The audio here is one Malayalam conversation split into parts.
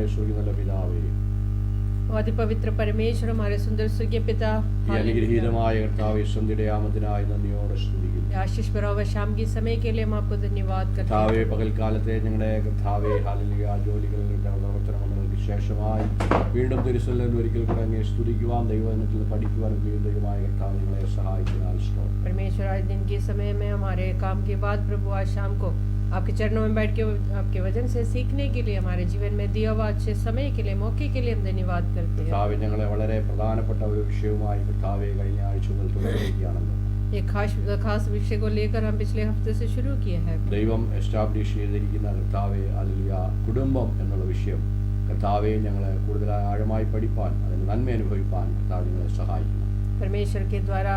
പരിശുദ്ധനായ സ്വർഗ്ഗീയ പിതാവേ, अति पवित्र परमेश्वर हमारे सुंदर स्वर्गीय पिता, ഈ അനുഗ്രഹീതമായ കർത്താവേ, സന്ധ്യയുടെ ആമത്തിനായി നന്ദിയോടെ സ്തുതിക്കുന്നു. आशीष भरा हुआ शाम के समय के लिए हम आपको धन्यवाद करते കർത്താവേ, हैं। പകൽക്കാലത്തെ ഞങ്ങളുടെ കർത്താവേ, ഹല്ലേലൂയ, ജോലികളുടെ പ്രവർത്തനങ്ങൾക്ക് ശേഷമായി വീണ്ടും തിരുസന്നിധിയിൽ ഒരിക്കൽ കൂടെ അങ്ങയെ സ്തുതിക്കുവാൻ, ദൈവവചനത്തിൽ പഠിക്കുവാൻ ദൈവമായ കർത്താവ് ഞങ്ങളെ സഹായിക്കുന്നതിനാൽ സ്തോത്രം. परमेश्वर आज दिन के समय में हमारे काम के बाद प्रभु आज शाम को आपके चरणों में बैठ के आपके वचन से सीखने के लिए हमारे जीवन में दिया हुआ अच्छे समय के लिए, मौके के लिए हम धन्यवाद करते हैं। കർത്താവേ, ഞങ്ങളെ വളരെ പ്രധാനപ്പെട്ട ഒരു വിഷയവുമായി കർത്താവേ കഴിഞ്ഞ ആഴ്ച മുതൽ തുടരുകയാണല്ലോ. एक खास विषय को लेकर हम पिछले हफ्ते से शुरू किया है। ദൈവം എസ്റ്റാബ്ലിഷ് ചെയ്തിരിക്കുന്ന കർത്താവേ, ഹല്ലേലൂയ, കുടുംബം എന്നുള്ള വിഷയം കർത്താവെ ഞങ്ങളെ കൂടുതൽ ആഴമായി പഠിപ്പാൻ, അതിന് നന്മ അനുഭവിപ്പാൻ കർത്താവ് ഞങ്ങളെ സഹായിക്കണം. परमेश्वर के द्वारा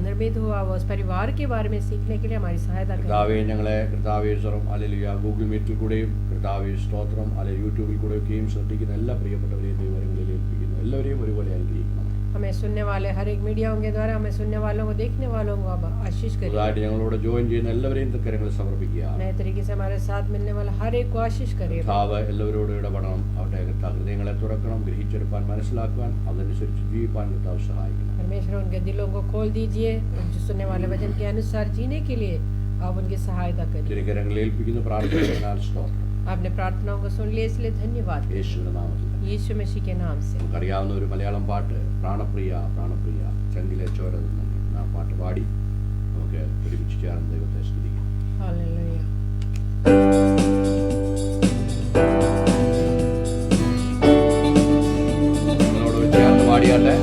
निर्मित हुआ उस परिवार के बारे में सीखने के लिए हमारी सहायता करें। കർത്താവെ ഞങ്ങളെ കർത്താവെ സ്വരം ഹല്ലേലൂയ ഗൂഗിൾ മീറ്റിൽ കൂടെയും കർത്താവെ സ്തോത്രം അല്ലെ യൂട്യൂബിൽ കൂടെയൊക്കെയും ശ്രദ്ധിക്കുന്ന എല്ലാ പ്രിയപ്പെട്ടവരെയും ദൈവങ്ങളിൽ ഏൽപ്പിക്കുന്നു. എല്ലാവരെയും ഒരുപോലെ അനുഗ്രഹിക്കണം. हमें सुनने वाले हर एक मीडियाओं के द्वारा हमें सुनने वालों को, देखने वालों को आप आशीष करें। പുതുതായിട്ട് ഞങ്ങളോട് ജോയിൻ ചെയ്യുന്ന എല്ലാവരെയും തൃക്കരങ്ങളിൽ സമർപ്പിക്കുക. नए तरीके से हमारे साथ मिलने वाला हर एक को आशीष करें। കർത്താവ് എല്ലാവരോടും ഇടപെടണം. അവരുടെ ഹൃദയങ്ങളെ തുറക്കണം, ഗ്രഹിച്ചെടുപ്പാൻ, മനസ്സിലാക്കുവാൻ, അതനുസരിച്ച് ജീവിപ്പാൻ കർത്താവ് സഹായിക്കണം. परमेश्वर उनके दिलों को खोल दीजिए, जो सुनने वाले वचन के अनुसार जीने के लिए आप उनकी सहायता करें। തിരുക്കരങ്ങളിൽ ഏൽപ്പിക്കുന്ന പ്രാർത്ഥനകളാൽ സ്തോത്രം. आपने प्रार्थनाओं को सुन लिया, इसलिए धन्यवाद। യേശുവിന്റെ നാമത്തിൽ यीशु मसीह के नाम से। നമുക്കറിയാവുന്ന ഒരു മലയാളം പാട്ട്, പ്രാണപ്രിയ പ്രാണപ്രിയ ചങ്കിലെ ചോര എന്ന പാട്ട് പാടി നമുക്ക് ഒരുമിച്ച് ചേർന്ന് ദൈവത്തെ സ്തുതിക്കാം. हालेलुया। നമ്മളോട് ചേർന്ന് പാടിയാട്ടെ.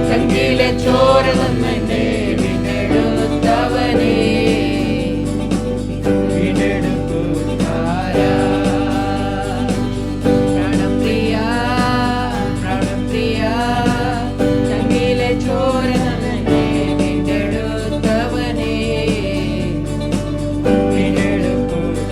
ചങ്കിലെ ചോര തന്നെ വീണ്ടെടുത്തവനേ, വീണ്ടെടുക്കുകാരാ. പ്രാണപ്രിയ പ്രാണപ്രിയ ചങ്കിലെ ചോര തന്നെ വീണ്ടെടുത്തവനേ, വീണ്ടെടുക്കുകാരാ.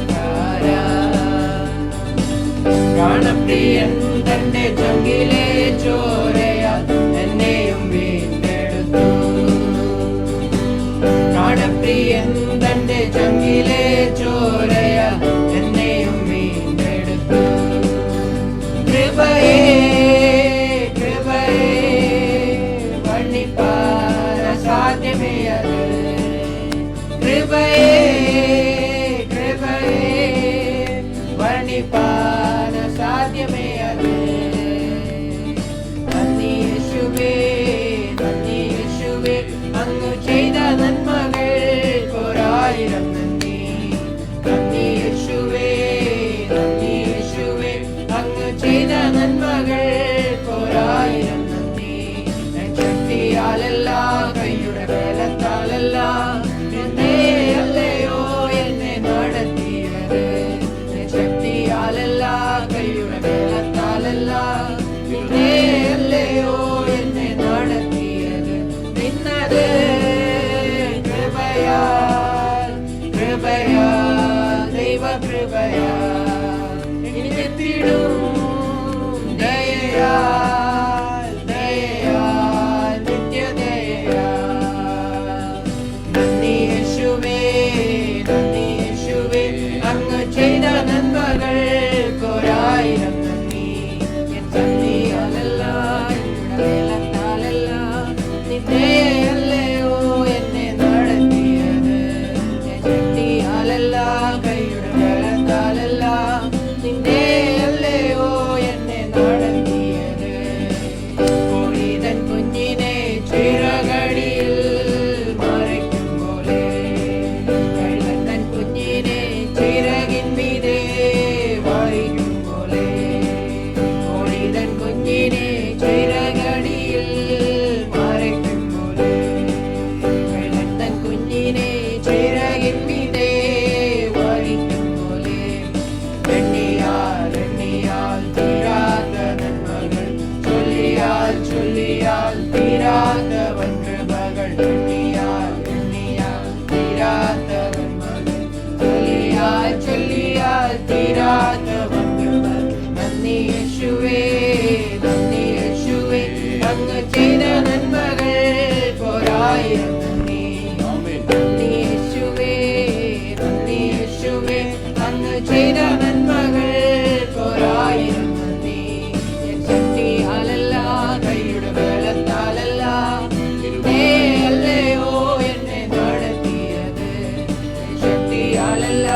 ശക്തിയാലല്ല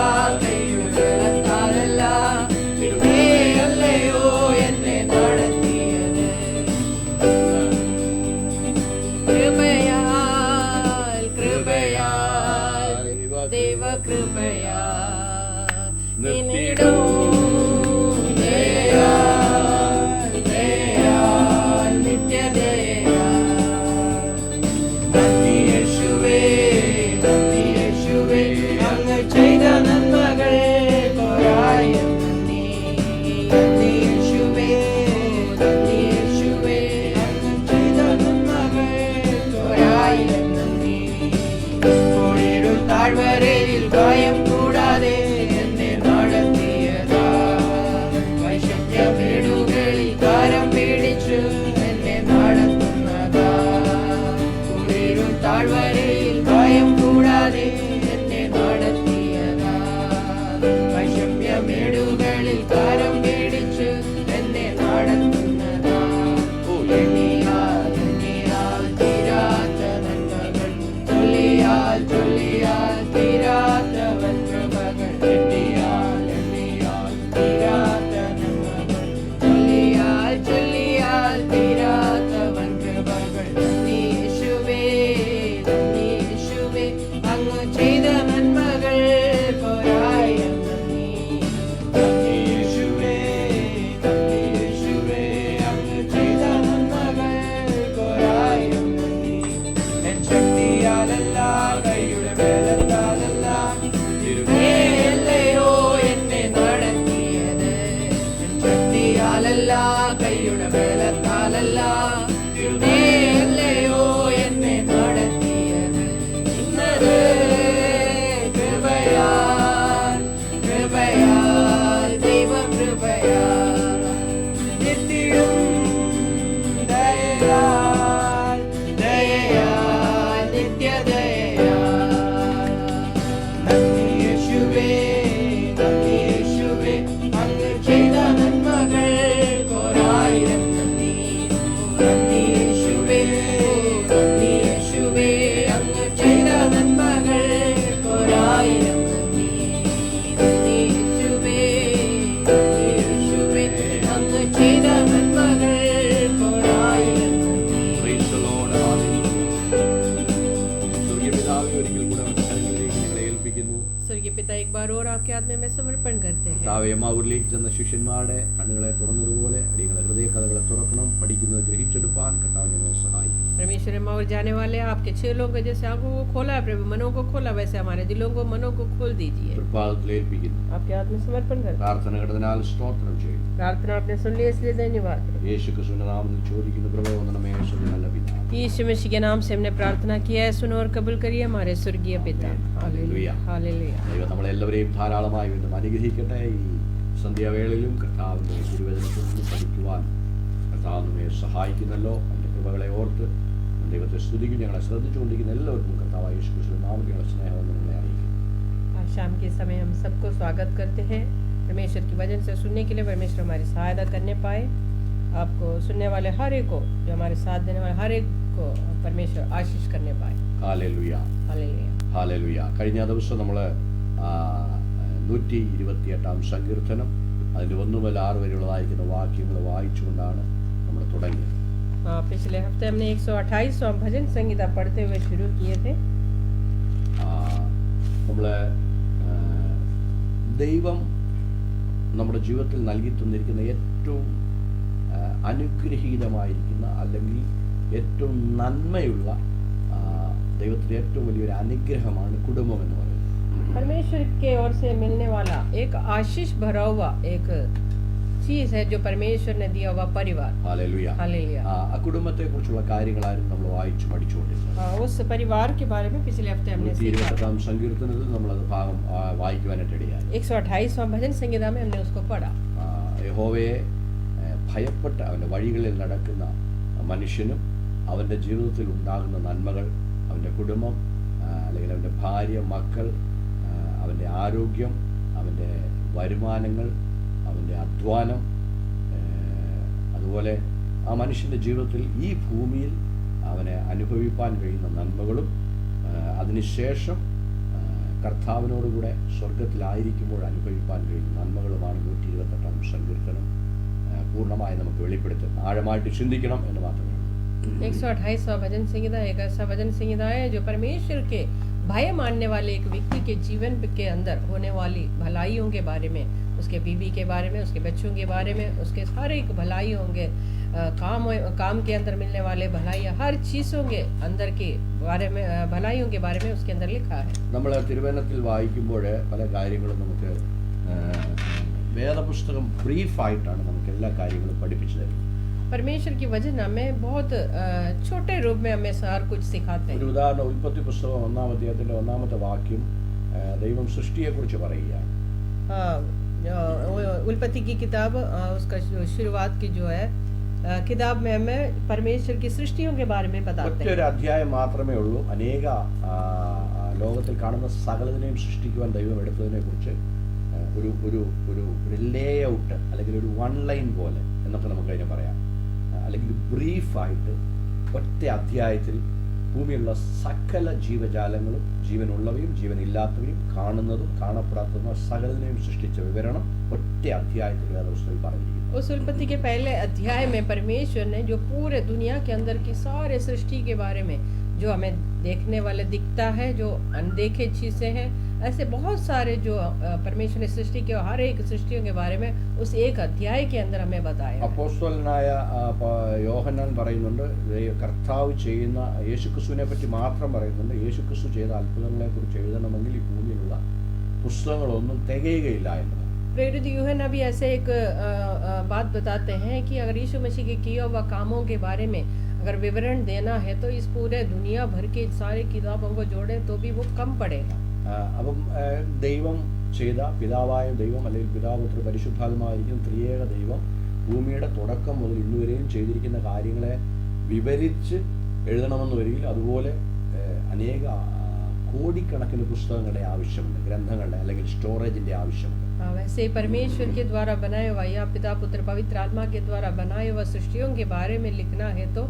കൈയുടെ ബലത്താലല്ല കൃപയല്ലയോ എന്നെ നടത്തിയത് കൃപയാൽ കൃപയാൽ ദൈവകൃപയാൽ നിന്നിടൂ ദയയാൽ ദയയാൽ നിത്യദയയാൽ നന്ദി യേശുവേ നന്ദി യേശുവേ അങ്ങ് ചെയ്ത നന്മകൾ പോരായം നന്ദി നന്ദി യേശുവേ നന്ദി യേശുവേ അങ്ങ് ചെയ്ത നന്മകൾ പോരായം നന്ദി കോഴിയുടെ താഴ്വരയിൽ ഭയം കൂടാതെ എന്നെ നടത്തിയതാ വൈഷമ്യമേടുകളിൽ കാരം പിടിച്ചു എന്നെ നടത്തുന്നതാ കോഴിയുടെ താഴ്വരയിൽ ഭയം കൂടാതെ എന്നെ നടത്തിയതാ വൈഷമ്യമേടുകളിൽ കാരം പിടിച്ചു എന്നെ നടത്തുന്നതാ എണ്ണിയാൽ എണ്ണിയാൽ തീരാത്ത നന്മകൾ ചൊല്ലിയാൽ ചൊല്ലിയാൽ തീരാത്തവൻ കൃപകൾ എണ്ണിയാൽ എണ്ണിയാൽ തീരാത്ത നന്മകൾ ചൊല്ലിയാൽ ചൊല്ലിയാൽ തീരാത്തവൻ കൃപകൾ നന്ദി യേശുവേ നന്ദി യേശുവേ അങ്ങ് ചെയ്ത നന്മകൾ പോരായം നന്ദി നന്ദി യേശുവേ നന്ദി യേശുവേ അങ്ങ് ചെയ്ത നന്മകൾ പോരായം നന്ദി എൻ ശക്തിയാലല്ല കൈയുടെ ബലത്താലല്ല തിരുമേലയോ എന്നെ നടത്തിയത് എൻ ശക്തിയാലല്ല കൈയുടെ ബലത്താലല്ല തിരുമേലയോ എന്നെ നടത്തിയത് ഇന്നത് കൃപയാൽ കൃപയാൽ ദൈവകൃപയാൽ നിത്യവും ദയയാൽ ദയയാൽ നിത്യദയയാൽ നന്ദി യേശുവേ നന്ദി യേശുവേ അങ്ങ് ചെയ്ത നന്മകൾ കോരായിരം നന്ദി നന്ദി യേശുവേ നന്ദി യേശുവേ അങ്ങ് ചെയ്ത നന്മകൾ കോരായിരം നന്ദി നന്ദി യേശുവേ നന്ദി യേശുവേ അങ്ങ് ചെയ്ത നന്മകൾ കോരായിരം നന്ദി Praise the Lord. Hallelujah. സ്വർഗ്ഗപിതാവേ, ഒരിക്കൽ കൂടെ അവന്റെ കരങ്ങളിലേക്ക് ഞങ്ങളെ ഏൽപ്പിക്കുന്നു. स्वर्गीय पिता एक बार और आपके हाथ में मैं समर्पण करते हैं കർത്താവേ, എമ്മാവൂരിലേക്ക് ചെന്ന ശിഷ്യന്മാരുടെ കണ്ണുകളെ തുറന്നതുപോലെ അടിയങ്ങളെ ഹൃദയ കഥകളെ തുറക്കണം, പഠിക്കുന്നത് ഗ്രഹിച്ചെടുപ്പാൻ കർത്താവ് ഞങ്ങളെ സഹായിക്കും. परमेश्वर हम और जाने वाले हैं, आपके चेलों को जैसे आंखों को खोला है प्रभु, मनों को खोला, वैसे हमारे दिलों को मनों को खोल दीजिए. തൃപ്പാദത്തിൽ ഏൽപ്പിക്കുന്നു. आपके हाथ में समर्पण करते हैं. പ്രാർത്ഥന കേട്ടതിനാൽ സ്തോത്രം ചെയ്യും. प्रार्थना आपने सुन ली इसलिए धन्यवाद प्रभु. യേശു ക്രിസ്തുവിന്റെ നാമത്തിൽ ചോദിക്കുന്നു, പ്രഭവന്ദനമേ യേശുവിന്റെ നല്ല പിതാവേ. यीशु मसीह के नाम से हमने प्रार्थना किया है, सुनो और कबूल करिए हमारे स्वर्गीय पिता. Hallelujah hallelujah. ദൈവം നമ്മളെല്ലാവരെയും ധാരാളമായി വീണ്ടും അനുഗ്രഹിക്കട്ടെ. ഈ സന്ധ്യാവേളയിലും കർത്താവിന്റെ തിരുവചനത്തിൽ നിന്ന് പഠിക്കുവാൻ കർത്താവ് നമ്മെ സഹായിക്കുന്നല്ലോ. അതിന്റെ കൃപകളെ ഓർത്ത് ദൈവത്തെ സ്തുതിക്കും. ഞങ്ങളെ ശ്രദ്ധിച്ചുകൊണ്ടിരിക്കുന്ന എല്ലാവർക്കും കർത്താവായ യേശു ക്രിസ്തുവിന്റെ നാമത്തിൽ ഞങ്ങളുടെ സ്നേഹവന്ദനങ്ങളെ അറിയിക്കും. आज शाम के समय हम सबको स्वागत करते हैं. परमेश्वर की वचन से सुनने के लिए परमेश्वर हमारी सहायता करने पाए. आपको सुनने वाले हर एक को, जो हमारे साथ देने वाले हर एक को परमेश्वर आशीष करने पाए. Hallelujah hallelujah. ഹല്ലേലൂയ. കഴിഞ്ഞ ദിവസം നമ്മൾ 128 സങ്കീർത്തനം അതിൽ 1 മുതൽ 6 വരെയുള്ളതായിരിക്കുന്ന വാക്യങ്ങൾ വായിച്ചുകൊണ്ടാണ് നമ്മൾ തുടങ്ങിയത്. पिछले हफ्ते हमने 128वां भजन संगीता पढ़ते हुए शुरू किए थे. നമ്മൾ ദൈവം നമ്മുടെ ജീവിതത്തിൽ നൽകി തന്നിരിക്കുന്ന ഏറ്റവും അനുഗ്രഹീതമായിരിക്കുന്ന അല്ലെങ്കിൽ ഏറ്റവും നന്മയുള്ള ദൈവത്തിൻ്റെ ഏറ്റവും വലിയൊരു അനുഗ്രഹമാണ് കുടുംബം എന്ന് പറയുന്നത്. परमेश्वर के ओर से मिलने वाला एक आशीष भरा हुआ एक चीज है जो परमेश्वर ने दिया हुआ परिवार. ഹല്ലേലൂയ. हालेलुया. ആ കുടുംബത്തെ കുറിച്ചുള്ള കാര്യങ്ങളായിരുന്നു നമ്മൾ വായിച്ചു പഠിച്ചുകൊണ്ടിരുന്നത്. उस परिवार के बारे में पिछले हफ्ते हमने सीखा. 128 സങ്കീർത്തനത്തിൽ നമ്മൾ അത് ഭാഗം വായിക്കുവാനായിട്ട് ഇടയായി. 128वां भजन संगीता में हमने उसको पढ़ा. യഹോവയെ ഭയപ്പെട്ട് അവൻ്റെ വഴികളിൽ നടക്കുന്ന മനുഷ്യനും അവൻ്റെ ജീവിതത്തിൽ ഉണ്ടാകുന്ന നന്മകൾ, അവൻ്റെ കുടുംബം അല്ലെങ്കിൽ അവൻ്റെ ഭാര്യ, മക്കൾ, അവൻ്റെ ആരോഗ്യം, അവൻ്റെ വരുമാനങ്ങൾ, അവൻ്റെ അധ്വാനം, അതുപോലെ ആ മനുഷ്യൻ്റെ ജീവിതത്തിൽ ഈ ഭൂമിയിൽ അവനെ അനുഭവിപ്പാൻ കഴിയുന്ന നന്മകളും അതിനുശേഷം കർത്താവിനോടുകൂടെ സ്വർഗത്തിലായിരിക്കുമ്പോൾ അനുഭവിപ്പാൻ കഴിയുന്ന നന്മകളുമാണ് 128-ാം സങ്കീർത്തനം പൂർണ്ണമായി നമുക്ക് വെളിപ്പെടുത്തും. ആഴമായിട്ട് ചിന്തിക്കണം എന്ന് മാത്രമേ ഉള്ളൂ. 128वां भजन संहिता एक ऐसा भजन संहिता है जो परमेश्वर के भय मानने वाले एक व्यक्ति के जीवन के अंदर होने वाली भलाइयों के बारे में, उसके बीवी के बारे में, उसके बच्चों के बारे में, उसके हर एक भलाई होंगे, काम के अंदर मिलने वाले भलाई, हर चीज़ों के अंदर के बारे में, भलाइयों के बारे में उसके अंदर लिखा है. നമ്മൾ തിരുവചനത്തിൽ വായിക്കുമ്പോൾ പല കാര്യങ്ങളും നമുക്ക് വേദപുസ്തകം ബ്രീഫായിട്ടാണ് നമുക്ക് എല്ലാ കാര്യങ്ങളും പഠിപ്പിച്ചു തരുന്നത്. परमेश्वर की वचन हमें बहुत छोटे रूप में हमें हर कुछ सिखाते हैं. ഒരു ഉദാഹരണം, ഉൽപ്പത്തി പുസ്തകം 1-ാം അധ്യായത്തിന്റെ 1-ാമത്തെ വാക്യം ദൈവം സൃഷ്ടിയെക്കുറിച്ച് പറയുകയാണ്. उल्पत्ति की किताब उसका शुरुआत की जो है किताब में हमें परमेश्वर की सृष्टियों के बारे में बताते हैं. ഒറ്റൊരു അധ്യായം മാത്രമേ ഉള്ളൂ അനേക ലോകത്തിൽ കാണുന്ന സകലതിനെയും സൃഷ്ടിക്കുവാൻ ദൈവം എടുത്തതിനെ കുറിച്ച് ഒരു ഒരു ഒരു ലേ ഔട്ട് അല്ലെങ്കിൽ ഒരു വൺ ലൈൻ പോലെ എന്നൊക്കെ നമുക്ക് അതിനെ പറയാം. അല്ലെങ്കിൽ ബ്രീഫായിട്ട് ഒറ്റ അധ്യായത്തിൽ ഭൂമിയിലുള്ള സകല ജീവജാലങ്ങളും, ജീവനുള്ളവയും ജീവനില്ലാത്തവയും, കാണുന്നതും കാണപ്പെടാത്തതും സകലതിനെയും സൃഷ്ടിച്ച വിവരണം ഒറ്റ അധ്യായത്തിൽ വേദപുസ്തകത്തിൽ പറഞ്ഞിരിക്കുന്നു. उस उत्पत्ति के पहले अध्याय में परमेश्वर ने जो पूरे दुनिया के अंदर की सारे सृष्टि के बारे में, जो हमें देखने वाले दिखता है, जो अनदेखे चीजें हैं, ऐसे बहुत सारे जो परमेश्वर ने सृष्टि के हर एक सृष्टियों के बारे में उस एक अध्याय के अंदर हमें बताया. അപ്പോസ്തലനായ യോഹന്നാൻ പറയുന്നുണ്ട്, കർത്താവ് ചെയ്യുന്ന യേശുക്രിസ്തുവിനെ പറ്റി മാത്രം പറയുന്നുണ്ട്. യേശുക്രിസ്തു ചെയ്ത അത്ഭുതങ്ങളെ കുറിച്ച് എഴുതണമെങ്കിൽ ഈ ഭൂമിയിലുള്ള പുസ്തകങ്ങളൊന്നും തികയുകയില്ല എന്ന്. प्रेरित यूहन्ना भी ऐसे एक बात बताते हैं कि अगर यीशु मसीह के किए हुए कामों के बारे में अगर विवरण देना है तो इस पूरे दुनिया भर के सारे किताबों को जोड़े तो भी वो कम पड़ेगा. അപ്പം ദൈവം ചെയ്ത പിതാവായ ദൈവം അല്ലെങ്കിൽ പിതാപുത്ര പരിശുദ്ധാത്മാവായിരിക്കും ത്രിയേക ദൈവം ഭൂമിയുടെ തുടക്കം മുതൽ ഇന്നുവരെയും ചെയ്തിരിക്കുന്ന കാര്യങ്ങളെ വിവരിച്ച് എഴുതണമെന്ന് വരികിൽ അതുപോലെ അനേക കോടിക്കണക്കിന് പുസ്തകങ്ങളുടെ ആവശ്യമുണ്ട്, ഗ്രന്ഥങ്ങളുടെ അല്ലെങ്കിൽ സ്റ്റോറേജിന്റെ ആവശ്യമുണ്ട്. वैसे परमेश्वर के द्वारा बनाए हुआ या पिता पुत्र पवित्र आत्मा के द्वारा बनाए हुआ सृष्टियों के बारे में लिखना है तो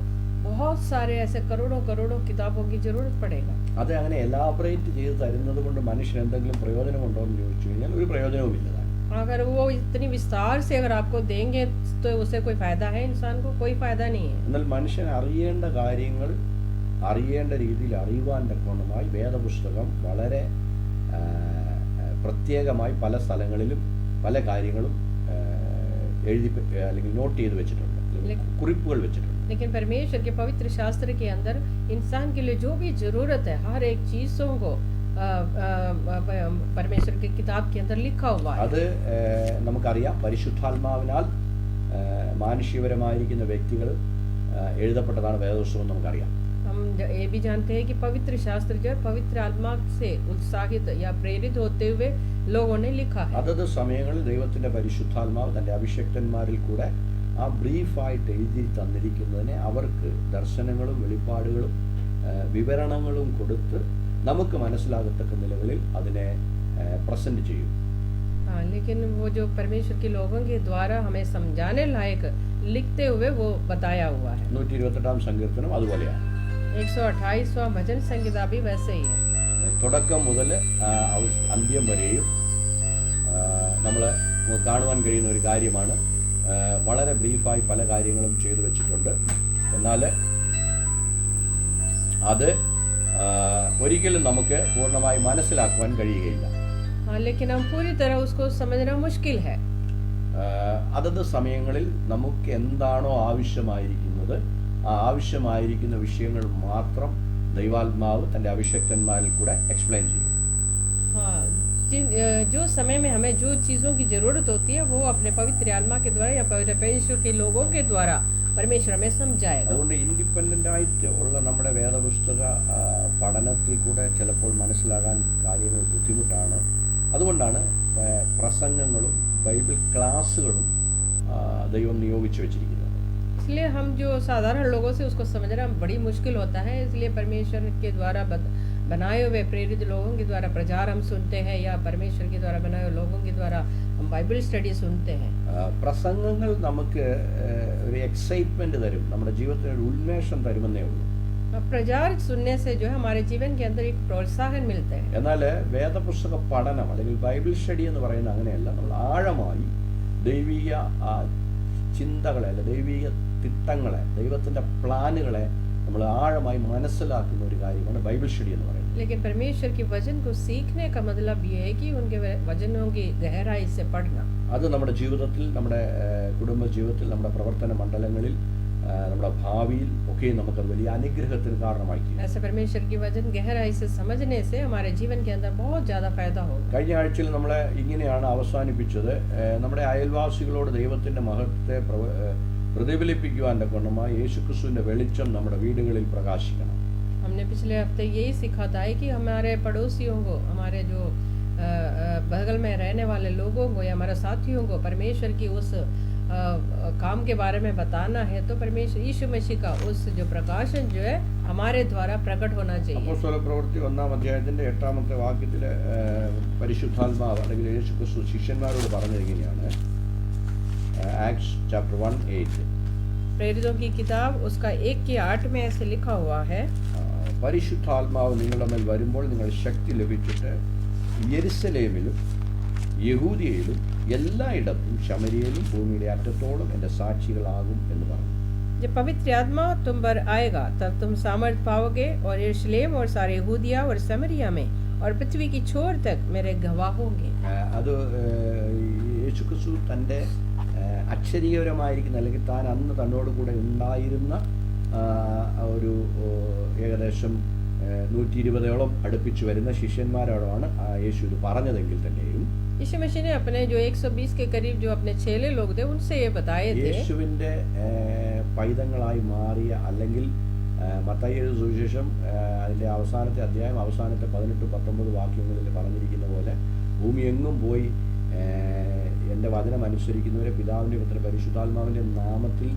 बहुत सारे ऐसे करोड़ों करोड़ों किताबों की जरूरत पड़ेगा. അത് അങ്ങനെ എലാബറേറ്റ് ചെയ്ത് തരുന്നത് കൊണ്ട് മനുഷ്യന് എന്തെങ്കിലും പ്രയോജനമുണ്ടോ എന്ന് ചോദിച്ചു കഴിഞ്ഞാൽ ഒരു പ്രയോജനവുമില്ല. अगर वो इतनी विस्तार से अगर आपको देंगे तो उससे कोई फायदा है? इंसान को कोई फायदा नहीं है. എന്നാൽ മനുഷ്യൻ അറിയേണ്ട കാര്യങ്ങൾ അറിയേണ്ട രീതിയിൽ അറിയുവാൻ തക്കവണ്ണമായി വേദപുസ്തകം വളരെ പ്രത്യേകമായി പല സ്ഥലങ്ങളിലും പല കാര്യങ്ങളും എഴുതി അല്ലെങ്കിൽ നോട്ട് ചെയ്ത് വെച്ചിട്ടുണ്ട്, കുറിപ്പുകൾ വെച്ചിട്ടുണ്ട്. लेकिन परमेश्वर के पवित्र शास्त्र के अंदर इंसान के लिए जो भी जरूरत है हर एक चीजों को परमेश्वर की किताब के अंदर लिखा हुआ है. അത് നമുക്കറിയാം, പരിശുദ്ധാത്മാവിനാൽ മാനുഷികപരമായിരിക്കുന്ന വ്യക്തികൾ എഴുതപ്പെട്ടതാണ് വേദപുസ്തകം നമുക്കറിയാം. हम ये भी जानते हैं कि पवित्र शास्त्र जो पवित्र आत्मा से उत्साहित या प्रेरित होते हुए लोगों ने लिखा है. അതത് സമയങ്ങളിൽ ദൈവത്തിന്റെ പരിശുദ്ധാത്മാവ് തന്റെ അഭിഷക്തന്മാരിൽ കൂടെ ആ ബ്രീഫായിട്ട് എഴുതി തന്നിരിക്കുന്നതിനെ അവർക്ക് ദർശനങ്ങളും വെളിപ്പാടുകളും വിവരണങ്ങളും കൊടുത്ത് നമുക്ക് മനസ്സിലാകത്തക്ക നിലകളിൽ അതിനെ പ്രസന്റ് ചെയ്യും. हाँ, लेकिन वो जो परमेश्वर के लोगों के द्वारा हमें समझाने लायक लिखते हुए वो बताया हुआ है. 128-ാം സങ്കീർത്തനം അതുപോലെയാണ്. 128वां भजन संहिता भी वैसे ही है. തുടക്കം മുതൽ അന്ത്യം വരെയും നമ്മൾ കാണുവാൻ കഴിയുന്ന ഒരു കാര്യമാണ്. വളരെ ബ്രീഫായി പല കാര്യങ്ങളും ചെയ്തു വെച്ചിട്ടുണ്ട്. എന്നാൽ അത് ഒരിക്കലും നമുക്ക് പൂർണ്ണമായി മനസ്സിലാക്കുവാൻ കഴിയുകയില്ല. लेकिन हम पूरी तरह उसको समझना मुश्किल है. അതത് സമയങ്ങളിൽ നമുക്ക് എന്താണോ ആവശ്യമായിരിക്കുന്നത് ആ ആവശ്യമായിരിക്കുന്ന വിഷയങ്ങൾ മാത്രം ദൈവാത്മാവ് തന്റെ അഭിഷക്തന്മാരിൽ കൂടെ എക്സ്പ്ലെയിൻ ചെയ്യും. हाँ, जो समय में हमें जो चीज़ों की ज़रूरत होती है वो अपने पवित्र आत्मा के द्वारा या परमेश्वर के लोगों के द्वारा परमेश्वर हमें समझाएगा. അതുകൊണ്ട് ഇൻഡിപെൻഡൻ്റ് ആയിട്ട് ഉള്ള നമ്മുടെ വേദപുസ്തക പഠനത്തിൽ കൂടെ ചിലപ്പോൾ മനസ്സിലാകാൻ കാര്യങ്ങൾ ബുദ്ധിമുട്ടാണ്. അതുകൊണ്ടാണ് പ്രസംഗങ്ങളും ബൈബിൾ ക്ലാസ്സുകളും ദൈവം നിയോഗിച്ചു വെച്ചിരിക്കുന്നത്. इसलिए हम जो साधारण लोगों से उसको समझना बड़ी मुश्किल होता है. इसलिए परमेश्वर के द्वारा बनाए हुए प्रेरित लोगों के द्वारा प्रचार हम सुनते हैं या परमेश्वर के द्वारा बनाए हुए लोगों के द्वारा हम बाइबल स्टडी सुनते हैं. പ്രസംഗങ്ങൾ നമുക്ക് ഒരു എക്സൈറ്റ്മെന്റ് തരും, നമ്മുടെ ജീവിതത്തിൽ ഒരു ഉന്മേഷം തരുമെന്നേ ഉള്ളൂ. प्रचार सुनने से जो है हमारे जीवन के अंदर एक प्रोत्साहन मिलता है। എന്നാൽ വേദപുസ്തക പഠനം അല്ലെങ്കിൽ ബൈബിൾ സ്റ്റഡി എന്ന് പറയുന്നത് അങ്ങനെയല്ല. നമ്മൾ ആഴമായി ദൈവിക ചിന്തകളെ അല്ലെ ദൈവിക തിട്ടങ്ങളെ ദൈവത്തിൻ്റെ പ്ലാനുകളെ നമ്മൾ ആഴമായി മനസ്സിലാക്കുന്ന ഒരു കാര്യമാണ് ബൈബിൾ സ്റ്റഡി എന്ന് പറയുന്നത്. लेकिन परमेश्वर के वचन को सीखने का मतलब ये है कि उनके वचनों की गहराई से पढ़ना. അത് നമ്മുടെ ജീവിതത്തിൽ, നമ്മുടെ കുടുംബ ജീവിതത്തിൽ, നമ്മുടെ പ്രവർത്തന മണ്ഡലങ്ങളിൽ, നമ്മുടെ ഭാവിയിൽ ഒക്കെ നമുക്കത് വലിയ അനുഗ്രഹത്തിന് കാരണമായി തീരും. ऐसे परमेश्वर की वचन गहराई से समझने से हमारे जीवन के अंदर बहुत ज़्यादा फायदा होगा. കഴിഞ്ഞ ആഴ്ചയിൽ നമ്മളെ ഇങ്ങനെയാണ് അവസാനിപ്പിച്ചത്. നമ്മുടെ അയൽവാസികളോട് ദൈവത്തിൻ്റെ മഹത്വത്തെ പ്രതിഫലിപ്പിക്കുവാൻ തക്കവണ്ണമായി യേശുക്രിസ്തുവിൻ്റെ വെളിച്ചം നമ്മുടെ വീടുകളിൽ പ്രകാശിക്കണം. हमने पिछले हफ्ते यही सीखा था कि हमारे पड़ोसियों को, हमारे जो बगल में रहने वाले लोगों को या हमारे साथियों को परमेश्वर की उस काम के बारे में बताना है, तो परमेश्वर यीशु मसीह का उस जो प्रकाशन जो है हमारे द्वारा प्रकट होना चाहिए. അപ്പോസ്തല പ്രവൃത്തി 1-ാം അധ്യായത്തിന്റെ 8-ാമത്തെ വാക്യത്തിൽ പരിശുദ്ധാത്മാവ് അല്ലെങ്കിൽ യേശുക്രിസ്തു ശിഷ്യന്മാരോട് പറഞ്ഞത് ഇങ്ങനെയാണ്. Acts chapter 1:8. प्रेरितों की किताब उसका 1:8 में ऐसे लिखा हुआ है, പരിശുദ്ധാത്മാവ് നിങ്ങളുടെ മേൽ വരുമ്പോൾ നിങ്ങൾ ശക്തി ലഭിച്ചിട്ട് യെരുശലേമിലും യഹൂദിയയിലും എല്ലായിടത്തും ശമരിയയിലും ഭൂമിയുടെ അറ്റത്തോളം എൻ്റെ സാക്ഷികളാകും എന്ന് പറഞ്ഞു. जब पवित्र आत्मा तुम पर आएगा तब तुम सामर्थ पाओगे और यरूशलेम और सारे यहूदिया और समरिया में और पृथ्वी की छोर तक मेरे गवाह होंगे. അത് യേശുക്രിസ്തു തൻ്റെ അക്ഷരീയപരമായിരിക്കുന്ന അല്ലെങ്കിൽ താൻ അന്ന് തന്നോട് കൂടെ ഉണ്ടായിരുന്ന ഒരു ഏകദേശം 120ഓളം അടുപ്പിച്ചു വരുന്ന ശിഷ്യന്മാരോടാണ് യേശു ഇത് പറഞ്ഞതെങ്കിൽ തന്നെയും यीशु मसीह ने अपने जो 120 के करीब जो अपने चेले लोग थे उनसे ये बताए थे. യേശുവിൻ്റെ പൈതങ്ങളായി മാറിയ അല്ലെങ്കിൽ മത്തായി സുവിശേഷം അതിൻ്റെ അവസാനത്തെ അധ്യായം അവസാനത്തെ 18-19 വാക്യങ്ങളിൽ പറഞ്ഞിരിക്കുന്ന പോലെ ഭൂമി എങ്ങും പോയി എൻ്റെ വചനം അനുസരിക്കുന്നവരെ പിതാവിൻ്റെ പുത്ര പരിശുദ്ധാത്മാവിൻ്റെ നാമത്തിൽ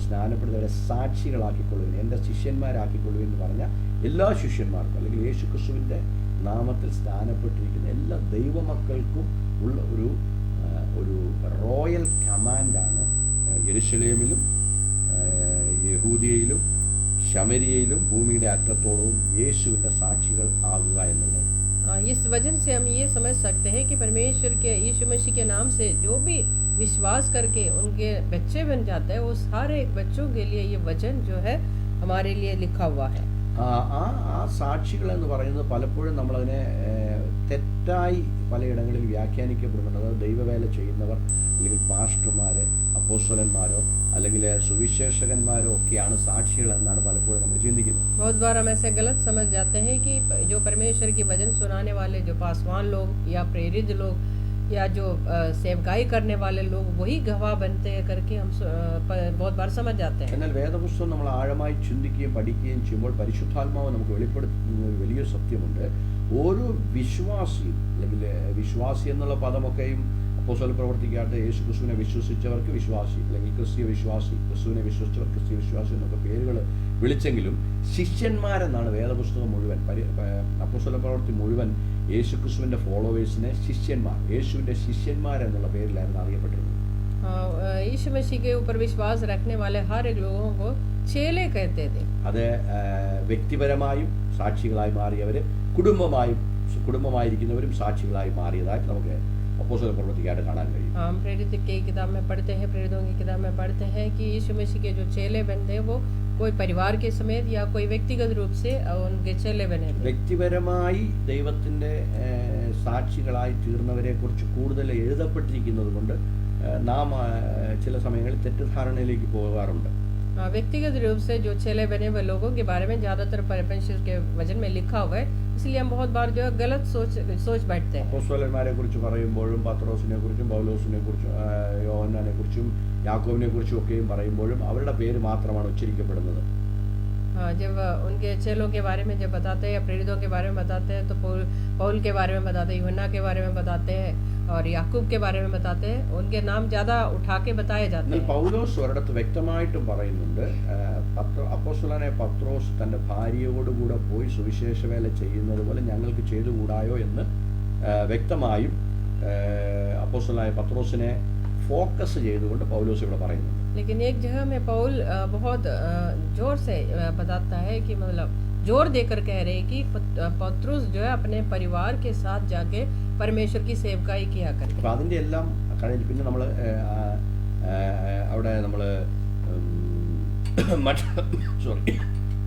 സ്നാനപ്പെടുന്നവരെ സാക്ഷികളാക്കിക്കൊള്ളുവിൻ, എൻ്റെ ശിഷ്യന്മാരാക്കിക്കൊള്ളുവിൻ എന്ന് പറഞ്ഞ എല്ലാ ശിഷ്യന്മാർക്കും അല്ലെങ്കിൽ യേശുക്രിസ്തുവിൻ്റെ നാമത്തിൽ സ്നാനപ്പെട്ടിരിക്കുന്ന എല്ലാ ദൈവമക്കൾക്കും ഉള്ള ഒരു റോയൽ കമാൻഡാണ് യെരുശലേമിലും യഹൂദിയയിലും ശമരിയയിലും ഭൂമിയുടെ അറ്റത്തോളവും യേശുവിൻ്റെ സാക്ഷികൾ ആകുക എന്നുള്ളത്. इस वजन से हम ये समझ सकते हैं कि परमेश्वर के यीशु मसीह के नाम से जो भी विश्वास करके उनके बच्चे बन जाते हैं, वो सारे बच्चों के लिए ये वचन जो है हमारे लिए लिखा हुआ है. ആ സാക്ഷികൾ എന്ന് പറയുന്നത് പലപ്പോഴും നമ്മളതിനെ തെറ്റായി പലയിടങ്ങളിൽ വ്യാഖ്യാനിക്കപ്പെടുന്നുണ്ട്. അതായത് ദൈവവേല ചെയ്യുന്നവർ അല്ലെങ്കിൽ പാസ്റ്റർമാർ, അപ്പോസ്തലന്മാരോ അല്ലെങ്കിൽ സുവിശേഷകന്മാരോ ഒക്കെയാണ് സാക്ഷികൾ എന്നാണ് പലപ്പോഴും നമ്മൾ ചിന്തിക്കുന്നത്. बहुत बार हम ऐसे गलत समझ जाते हैं कि जो परमेश्वर की वचन सुनाने वाले जो पासवान लोग या प्रेरित लोग या जो सेवकाई करने वाले लोग वही गवाह बनते हैं करके हम बहुत बार समझ जाते हैं. എന്നാൽ വേദപുസ്തകം നമ്മൾ ആഴമായി ചിന്തിക്കുകയും പഠിക്കുകയും ചെയ്യുമ്പോൾ പരിശുദ്ധാത്മാവ് നമുക്ക് വെളിപ്പെടുത്തുന്ന ഒരു വലിയ സത്യമുണ്ട്. ഓരോ വിശ്വാസിയും അല്ലെങ്കിൽ വിശ്വാസി എന്നുള്ള പദമൊക്കെയും അപ്പോസ്തല പ്രവർത്തിക്കാത്ത യേശു ക്രിസ്തുവിനെ വിശ്വസിച്ചവർക്ക് വിശ്വാസി അല്ലെങ്കിൽ ക്രിസ്തീയ വിശ്വാസി, ക്രിസ്തുവിനെ വിശ്വസിച്ചവർ ക്രിസ്തീയ വിശ്വാസി എന്നൊക്കെ പേരുകൾ വിളിച്ചെങ്കിലും ശിഷ്യന്മാരെന്നാണ് വേദപുസ്തകം മുഴുവൻ അപ്പോസ്തല പ്രവർത്തി മുഴുവൻ യേശുക്രിസ്തുവിൻ്റെ ഫോളോവേഴ്സിനെ ശിഷ്യന്മാർ, യേശുവിൻ്റെ ശിഷ്യന്മാരെന്നുള്ള പേരിലായിരുന്നു അറിയപ്പെട്ടിരുന്നത്. यीशु मसीह के ऊपर विश्वास रखने वाले हर एक लोगों को चेले कहते थे. അത് വ്യക്തിപരമായും സാക്ഷികളായി മാറിയവർ, കുടുംബമായിരിക്കുന്നവരും സാക്ഷികളായി മാറിയതായിട്ട് നമുക്ക് അപ്പോസ്തല പ്രവർത്തിക്കായിട്ട് കാണാൻ കഴിയും. हम प्रेरित की किताब में पढ़ते हैं, प्रेरितों की किताब में पढ़ते हैं कि यीशु मसीह के जो चेले बनते हैं वो कोई परिवार के समेत या कोई व्यक्तिगत रूप से उनके चेले बने थे. വ്യക്തിപരമായി ദൈവത്തിൻ്റെ സാക്ഷികളായി തീർന്നവരെ കുറിച്ച് കൂടുതൽ എഴുതപ്പെട്ടിരിക്കുന്നത് കൊണ്ട് നാം ചില സമയങ്ങളിൽ തെറ്റിദ്ധാരണയിലേക്ക് പോകാറുണ്ട്. व्यक्तिगत रूप से जो चेले बने हुए लोगों के बारे में ज़्यादातर परमेश्वर के वचन में लिखा हुआ है, इसलिए हम बहुत बार जो है गलत सोच बैठते हैं. അപ്പോസ്തലന്മാരെ കുറിച്ച് പറയുമ്പോഴും പത്രോസിനെ കുറിച്ചും പൗലോസിനെ കുറിച്ചും യോഹന്നാനെ കുറിച്ചും യാക്കോബിനെ കുറിച്ചും ഒക്കെയും പറയുമ്പോഴും അവരുടെ പേര് മാത്രമാണ് ഉച്ചരിക്കപ്പെടുന്നത്. जब उनके चेलों के बारे में जब बताते हैं या प्रेरितों के बारे में बताते हैं तो पौल के बारे में बताते हैं, यूहन्ना के बारे में बताते हैं और याकूब के बारे में बताते हैं. उनके नाम ज़्यादा उठा के बताए जाते हैं. പൗലോസ് ഒരിടത്ത് വ്യക്തമായിട്ടും പറയുന്നുണ്ട്, അപ്പോസ്തലനായ പത്രോസ് തൻ്റെ ഭാര്യയോടുകൂടെ പോയി സുവിശേഷ വേല ചെയ്യുന്നത് പോലെ ഞങ്ങൾക്ക് ചെയ്തുകൂടായോ എന്ന് വ്യക്തമായും അപ്പോസ്തലനായ പത്രോസിനെ ഫോക്കസ് ചെയ്തുകൊണ്ട് പൗലോസ് ഇവിടെ പറയുന്നുണ്ട്. लेकिन एक जगह में पौल बहुत जोर से बताता है कि मतलब जोर देकर कह रहे हैं कि पत्रुस जो है अपने परिवार के साथ जाके परमेश्वर की सेवकाई किया करे. അപ്പോൾ അതിൻ്റെ എല്ലാം കഴിഞ്ഞ് പിന്നെ നമ്മൾ അവിടെ നമ്മൾ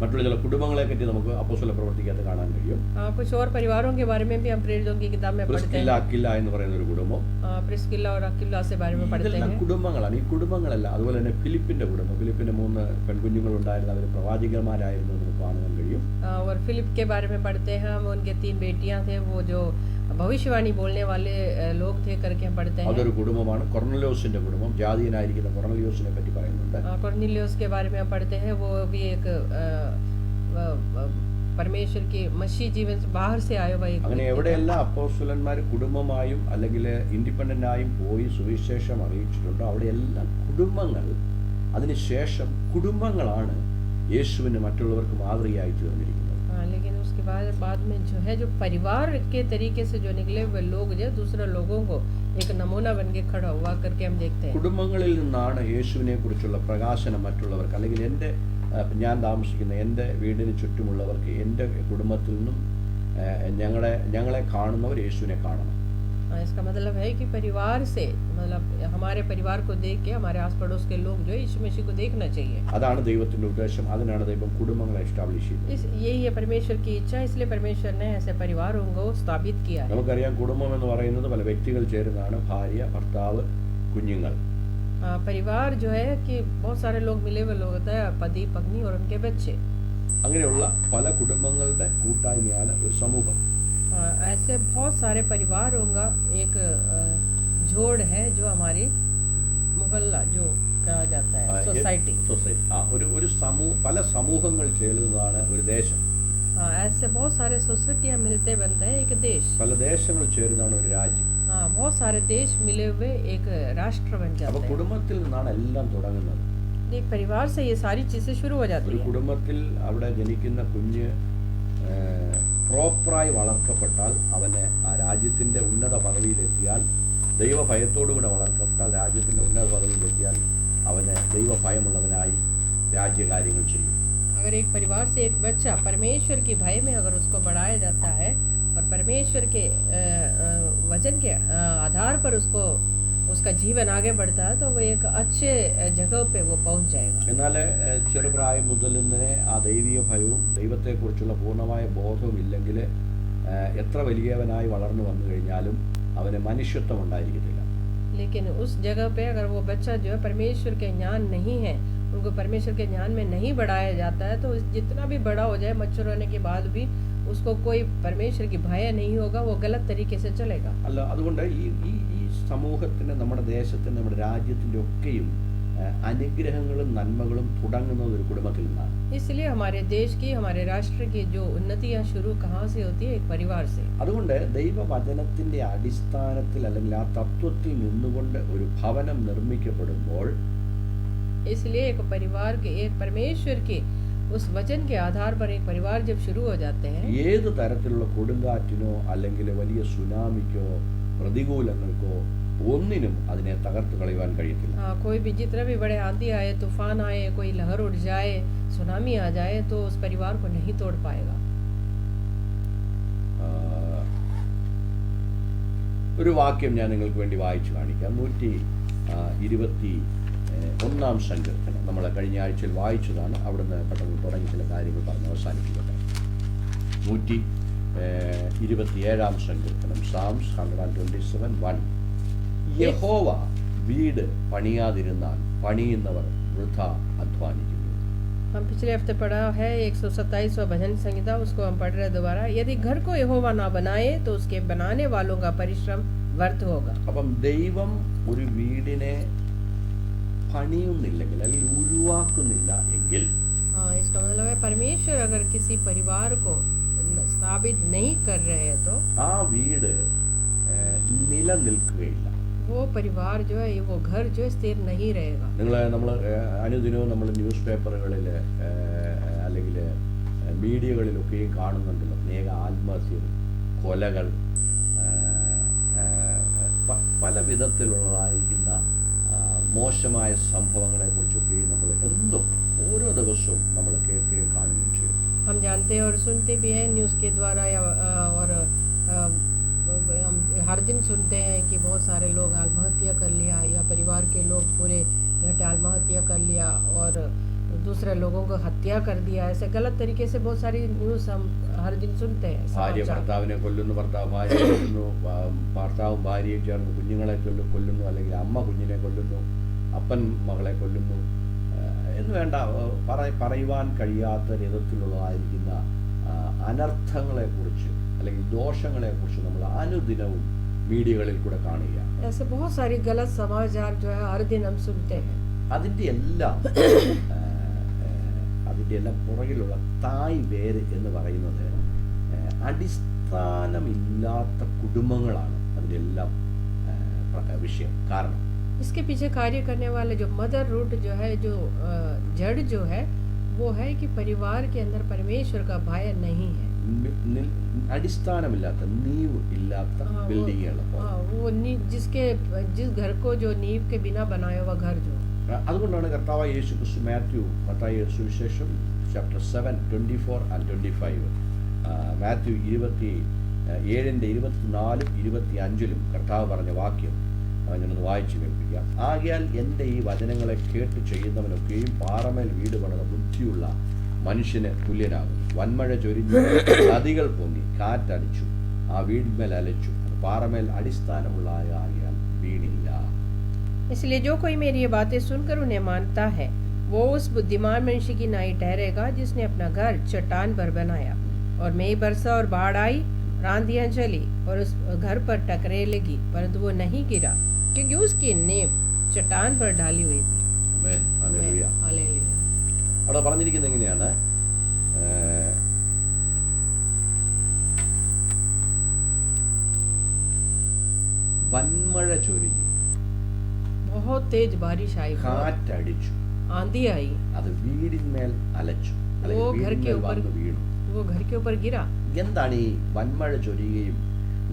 മറ്റുള്ള ചില കുടുംബങ്ങളെ പറ്റി നമുക്ക് അപ്പോസ്തല പ്രവർത്തിക്കകത്ത് കാണാൻ കഴിയും. कुछ और परिवारों के बारे में भी हम प्रेरितों की किताब में पढ़ते हैं. അക്കില്ല എന്ന് പറയുന്ന ഒരു കുടുംബം, प्रिस्किल्ला और अक्विला से बारे में पढ़ते हैं. കുടുംബങ്ങളാണ്. ഈ കുടുംബങ്ങളല്ല, അതുപോലെ തന്നെ ഫിലിപ്പിന്റെ കുടുംബം, ഫിലിപ്പിന്റെ 3 പെൺകുഞ്ഞുങ്ങൾ ഉണ്ടായിരുന്നു, അവർ പ്രവാചകന്മാരായിരുന്നു എന്ന് കാണാൻ കഴിയും. और फिलिप के बारे में पढ़ते हैं हम, उनके 3 बेटियां थे, वो जो ഭവിഷ്യവാണി बोलने वाले लोग थे करके हम पढ़ते हैं. അതൊരു കുടുംബമാണ്. കൊർനെലിയോസിന്റെ കുടുംബം, ജാതീയനായിരിക്കുന്ന കൊർനെലിയോസിനെ പറ്റി പറയുന്നുണ്ട്. कोर्नेलियस के बारे में हम पढ़ते हैं, वो भी एक परमेश्वर की मसीह जीवन से बाहर से आया हुआ एक. അങ്ങനെ എവിടെയെല്ലാം അപ്പോസ്തലന്മാർ കുടുംബമായും അല്ലെങ്കിൽ ഇൻഡിപെൻഡന്റ് ആയും പോയി സുവിശേഷം അറിയിച്ചിട്ടുണ്ടോ അവിടെയെല്ലാം കുടുംബങ്ങൾ, അതിനുശേഷം കുടുംബങ്ങളാണ് യേശുവിന് മറ്റുള്ളവർക്ക് മാതൃകയായി തീർന്നിരിക്കുന്നത്. लेकिन उसके बाद में जो है जो परिवार के तरीके से जो निकले हुए लोग जो दूसरे लोगों को एक नमूना बन के खड़ा हुआ करके हम देखते हैं. കുടുംബങ്ങളിൽ നിന്നാണ് യേശുവിനെ കുറിച്ചുള്ള പ്രകാശനം മറ്റുള്ളവർക്ക്, അല്ലെങ്കിൽ എൻ്റെ ഞാൻ താമസിക്കുന്ന എൻ്റെ വീടിന് ചുറ്റുമുള്ളവർക്ക്, എൻ്റെ കുടുംബത്തിൽ നിന്നും ഞങ്ങളെ കാണുന്നവർ യേശുവിനെ കാണണം. इसका मतलब है कि परिवार से मतलब हमारे परिवार को देख के हमारे आस पड़ोस के लोग जो यीशु मसीह को देखना चाहिए. അതാണ് ദൈവത്തിന്റെ ഉദ്ദേശം. അതിനാണ് ദൈവം കുടുംബങ്ങളെ എസ്റ്റാബ്ലിഷ് ചെയ്തത്. यही है परमेश्वर की इच्छा, इसलिए परमेश्वर ने ऐसे परिवारों को स्थापित किया है. നമുക്കറിയാം കുടുംബം എന്ന് പറയുന്നത് പല വ്യക്തികൾ ചേരുന്നതാണ്. ഭാര്യ, ഭർത്താവ്, കുഞ്ഞുങ്ങൾ. परिवार जो है कि बहुत सारे लोग मिले हुए लोग होता है, पति पत्नी और उनके बच्चे. അങ്ങനെയുള്ള പല കുടുംബങ്ങളുടെ കൂട്ടായ്മയാണ് ഒരു സമൂഹം. ऐसे बहुत सारे परिवारों का एक जोड़ है जो हमारी मोहल्ला जो कहा जाता है, सोसाइटी. ഒരു സമൂഹം, പല സമൂഹങ്ങൾ ചേരുന്നതാണ് ഒരു ദേശം. ऐसे बहुत सारे सोसाइटियां मिलते बनते हैं एक देश. പല ദേശങ്ങൾ ചേരുന്നതാണ് ഒരു രാജ്യം. बहुत सारे देश मिले हुए एक राष्ट्र बन जाते हैं. കുടുംബത്തിൽ നിന്നാണ് എല്ലാം തുടങ്ങുന്നത്. एक परिवार से ये सारी चीजें शुरू हो जाती है. ഒരു കുടുംബത്തിൽ അവിടെ ജനിക്കുന്ന കുഞ്ഞ് പ്രോപ്പറായി വളർത്തപ്പെട്ടാൽ അവന് ആ രാജ്യത്തിന്റെ ഉന്നത പദവിയിലെത്തിയാൽ, ദൈവഭയത്തോടുകൂടെ വളർത്തപ്പെട്ടാൽ രാജ്യത്തിന്റെ ഉന്നത പദവിയിലെത്തിയാൽ അവന് ദൈവഭയമുള്ളവനായി രാജ്യകാര്യങ്ങൾ ചെയ്യും. अगर एक परिवार से एक बच्चा परमेश्वर के भय में अगर उसको बढ़ाया जाता है और परमेश्वर के वचन के आधार पर उसको उसका जीवन आगे बढ़ता है तो वो एक अच्छे जगह पे वो पहुंच जाएगा. എന്നാൽ ചെറുപ്രായം മുതൽ തന്നെ ആ ദൈവീയ ഭയവും ദൈവത്തെക്കുറിച്ചുള്ള പൂർണ്ണമായ ബോധവും ഇല്ലെങ്കിൽ എത്ര വലിയവനായി വളർന്നു വന്നു കഴിഞ്ഞാലും അവന് മനുഷ്യത്വം ഉണ്ടായിരിക്കത്തില്ല. लेकिन उस जगह पे अगर वो बच्चा जो है परमेश्वर के ज्ञान नहीं है, उनको परमेश्वर के ज्ञान में नहीं बढ़ाया जाता है, तो जितना भी बड़ा हो जाए, मच्छर होने के बाद भी उसको कोई परमेश्वर की भय नहीं होगा, वो गलत तरीके से चलेगा. അല്ല, അതുകൊണ്ട് ഈ സമൂഹത്തിന്, നമ്മുടെ ദേശത്തിന്, നമ്മുടെ രാജ്യത്തിന്റെ ഒക്കെയും അനുഗ്രഹങ്ങളും നന്മകളും തുടങ്ങുന്നത് ഒരു കുടുംബത്തിൽ നിന്നാണ്. इसलिए हमारे देश की, हमारे राष्ट्र की जो उन्नतियां शुरू कहाँ से होती है? एक परिवार से. അതുകൊണ്ട് ദൈവവചനത്തിന്റെ അടിസ്ഥാനത്തിൽ അല്ലെങ്കിൽ ആ തത്വത്തിൽ നിന്നുകൊണ്ട് ഒരു ഭവനം നിർമ്മിക്കപ്പെടുമ്പോൾ, इसलिए एक परिवार के, एक परमेश्वर के उस वचन के आधार पर एक परिवार जब शुरू हो जाते हैं, ഏത് തരത്തിലുള്ള കൊടുങ്കാറ്റിനോ അല്ലെങ്കിൽ വലിയ സുനാമിക്കോ പ്രതികൂലങ്ങൾക്കോ ഒന്നിനും അതിനെ തകർത്ത് കളയുവാൻ കഴിയത്തില്ല. कोई भी जितना भी बड़े आंधी आए, तूफान आए, कोई लहर उठ जाए, सुनामी आ जाए, तो उस परिवार को नहीं तोड़ पाएगा. ഒരു വാക്യം ഞാൻ നിങ്ങൾക്ക് വേണ്ടി വായിച്ചു കാണിക്കാം. 121 സങ്കീർത്തനം നമ്മൾ കഴിഞ്ഞ ആഴ്ചയിൽ വായിച്ചതാണ്. അവിടുന്ന് പെട്ടെന്ന് തുടങ്ങി ചില കാര്യങ്ങൾ പറഞ്ഞ് അവസാനിപ്പിക്കട്ടെ. 127 സങ്കീർത്തനം, Psalms 127:1. യഹോവ വീട് പണിയാതിരുന്നാൽ പണിയുന്നവർ വൃഥ അധ്വാനിക്കുന്നു. हम पिछले हफ्ते पढ़ा है 127वां भजन संहिता, उसको हम पढ़ रहे दोबारा. यदि घर को यहोवा ना बनाए तो उसके बनाने वालों का परिश्रम व्यर्थ होगा. അപ്പം ദൈവം ഒരു വീടിനെ പണിയുന്നില്ലെങ്കിൽ അല്ലെങ്കിൽ ഉരുവാക്കുന്നില്ല എങ്കിൽ, इसका मतलब है परमेश्वर अगर किसी परिवार को स्थापित नहीं कर रहे हैं तो ആ വീട് നിലനിൽക്കുകയില്ല. वो परिवार जो है, वो घर जो है स्थिर नहीं रहेगा. നമ്മൾ അനുദിനവും നമ്മൾ ന്യൂസ് പേപ്പറുകളിൽ അല്ലെങ്കിൽ മീഡിയകളിലൊക്കെയും കാണുന്നുണ്ടല്ലോ അനേക ആത്മഹത്യകൾ, കൊലകൾ, പല വിധത്തിലുള്ളതായിരിക്കുന്ന മോശമായ സംഭവങ്ങളെക്കുറിച്ചൊക്കെ നമ്മൾ എന്നും ഓരോ ദിവസവും നമ്മൾ കേൾക്കുകയും കാണുകയും ചെയ്യും. हम जानते हैं और सुनते भी हैं न्यूज़ के द्वारा और हम हर दिन सुनते हैं कि बहुत सारे लोग आत्महत्या कर लिया या परिवार के लोग पूरे इकट्ठे आत्महत्या कर लिया और दूसरे लोगों को हत्या कर दिया. ऐसे गलत तरीके से बहुत सारी न्यूज़ हम हर दिन सुनते हैं. ഭാര്യ ഭർത്താവിനെ കൊല്ലുന്നു, ഭർത്താവ് ഭാര്യയെ കൊല്ലുന്നു, ഭർത്താവും ഭാര്യയും ചേർന്ന് കുഞ്ഞുങ്ങളെ കൊല്ലുന്നു, അല്ലെങ്കിൽ അമ്മ കുഞ്ഞിനെ കൊല്ലുന്നു, അപ്പൻ മകളെ കൊല്ലുന്നു എന്ന് വേണ്ട പറയുവാൻ കഴിയാത്ത വിധത്തിലുള്ളതായിരിക്കുന്ന അനർത്ഥങ്ങളെക്കുറിച്ച് അല്ലെങ്കിൽ ദോഷങ്ങളെക്കുറിച്ച് നമ്മൾ അനുദിനവും മീഡിയകളിൽ കൂടെ കാണുക. ऐसे बहुत सारी गलत समाचार जो है हर दिन हम सुनते हैं. അതിൻ്റെ എല്ലാം പുറകിലുള്ള തായ് വേര് എന്ന് പറയുന്നത് അടിസ്ഥാനമില്ലാത്ത കുടുംബങ്ങളാണ് അതിൻ്റെ എല്ലാം വിഷയം. കാരണം इसके पीछे कार्य करने वाले जो मदर रूट जो है, जो जड़ जो है, वो है कि परिवार के अंदर परमेश्वर का भय नहीं है. അടിസ്ഥാനമില്ലാത്ത നീവ് ഇല്ലാത്ത ബിൽഡിങ്ങുകൾ. वो जिस घर को जो नींव के बिना बनाया हुआ घर जो. അതുകൊണ്ടാണ് കർത്താവായ യേശു ക്രിസ്തു മത്തായി സുവിശേഷം ചാപ്റ്റർ 7 24 and 25 മാത്യു 27:24-25 കർത്താവ് പറഞ്ഞ വാക്യം ഞാനൊന്ന് വായിച്ചു കേൾപ്പിക്കാം. ആകയാൽ എൻ്റെ ഈ വചനങ്ങളെ കേട്ട് ചെയ്യുന്നവനൊക്കെയും പാറമേൽ വീട് പണിത ബുദ്ധിയുള്ള മനുഷ്യന് തുല്യനാകും. വൻമഴ ചൊരിഞ്ഞു, നദികൾ പൊങ്ങി, കാറ്റടിച്ചു, ആ വീടിന്മേൽ അലച്ചു, പാറമേൽ അടിസ്ഥാനമുള്ള ആകയാൽ വീണില്ല. इसलिए जो कोई मेरी ये बातें सुनकर उन्हें मानता है वो उस बुद्धिमान मनुष्य की नाई ठहरेगा जिसने अपना घर चट्टान पर बनाया. और मेघ बरसा और बाढ़ आई, आंधियां चली और उस घर पर टकरे लगी, परंतु वो नहीं गिरा क्योंकि उसकी नींव चट्टान पर डाली हुई थी. അവിടെ പറഞ്ഞിരിക്കുന്നത് എങ്ങനെയാണ്? വൻമഴ ചൊരിഞ്ഞു, बहुत तेज बारिश आई, കാറ്റടിച്ചു, आंधी आई, അത് വീടിന്മേൽ അലച്ചു, वो घर के ऊपर വീണു. वो घर के ऊपर गिरा. എന്താണ് ഈ വൻമഴ ചൊരിയുകയും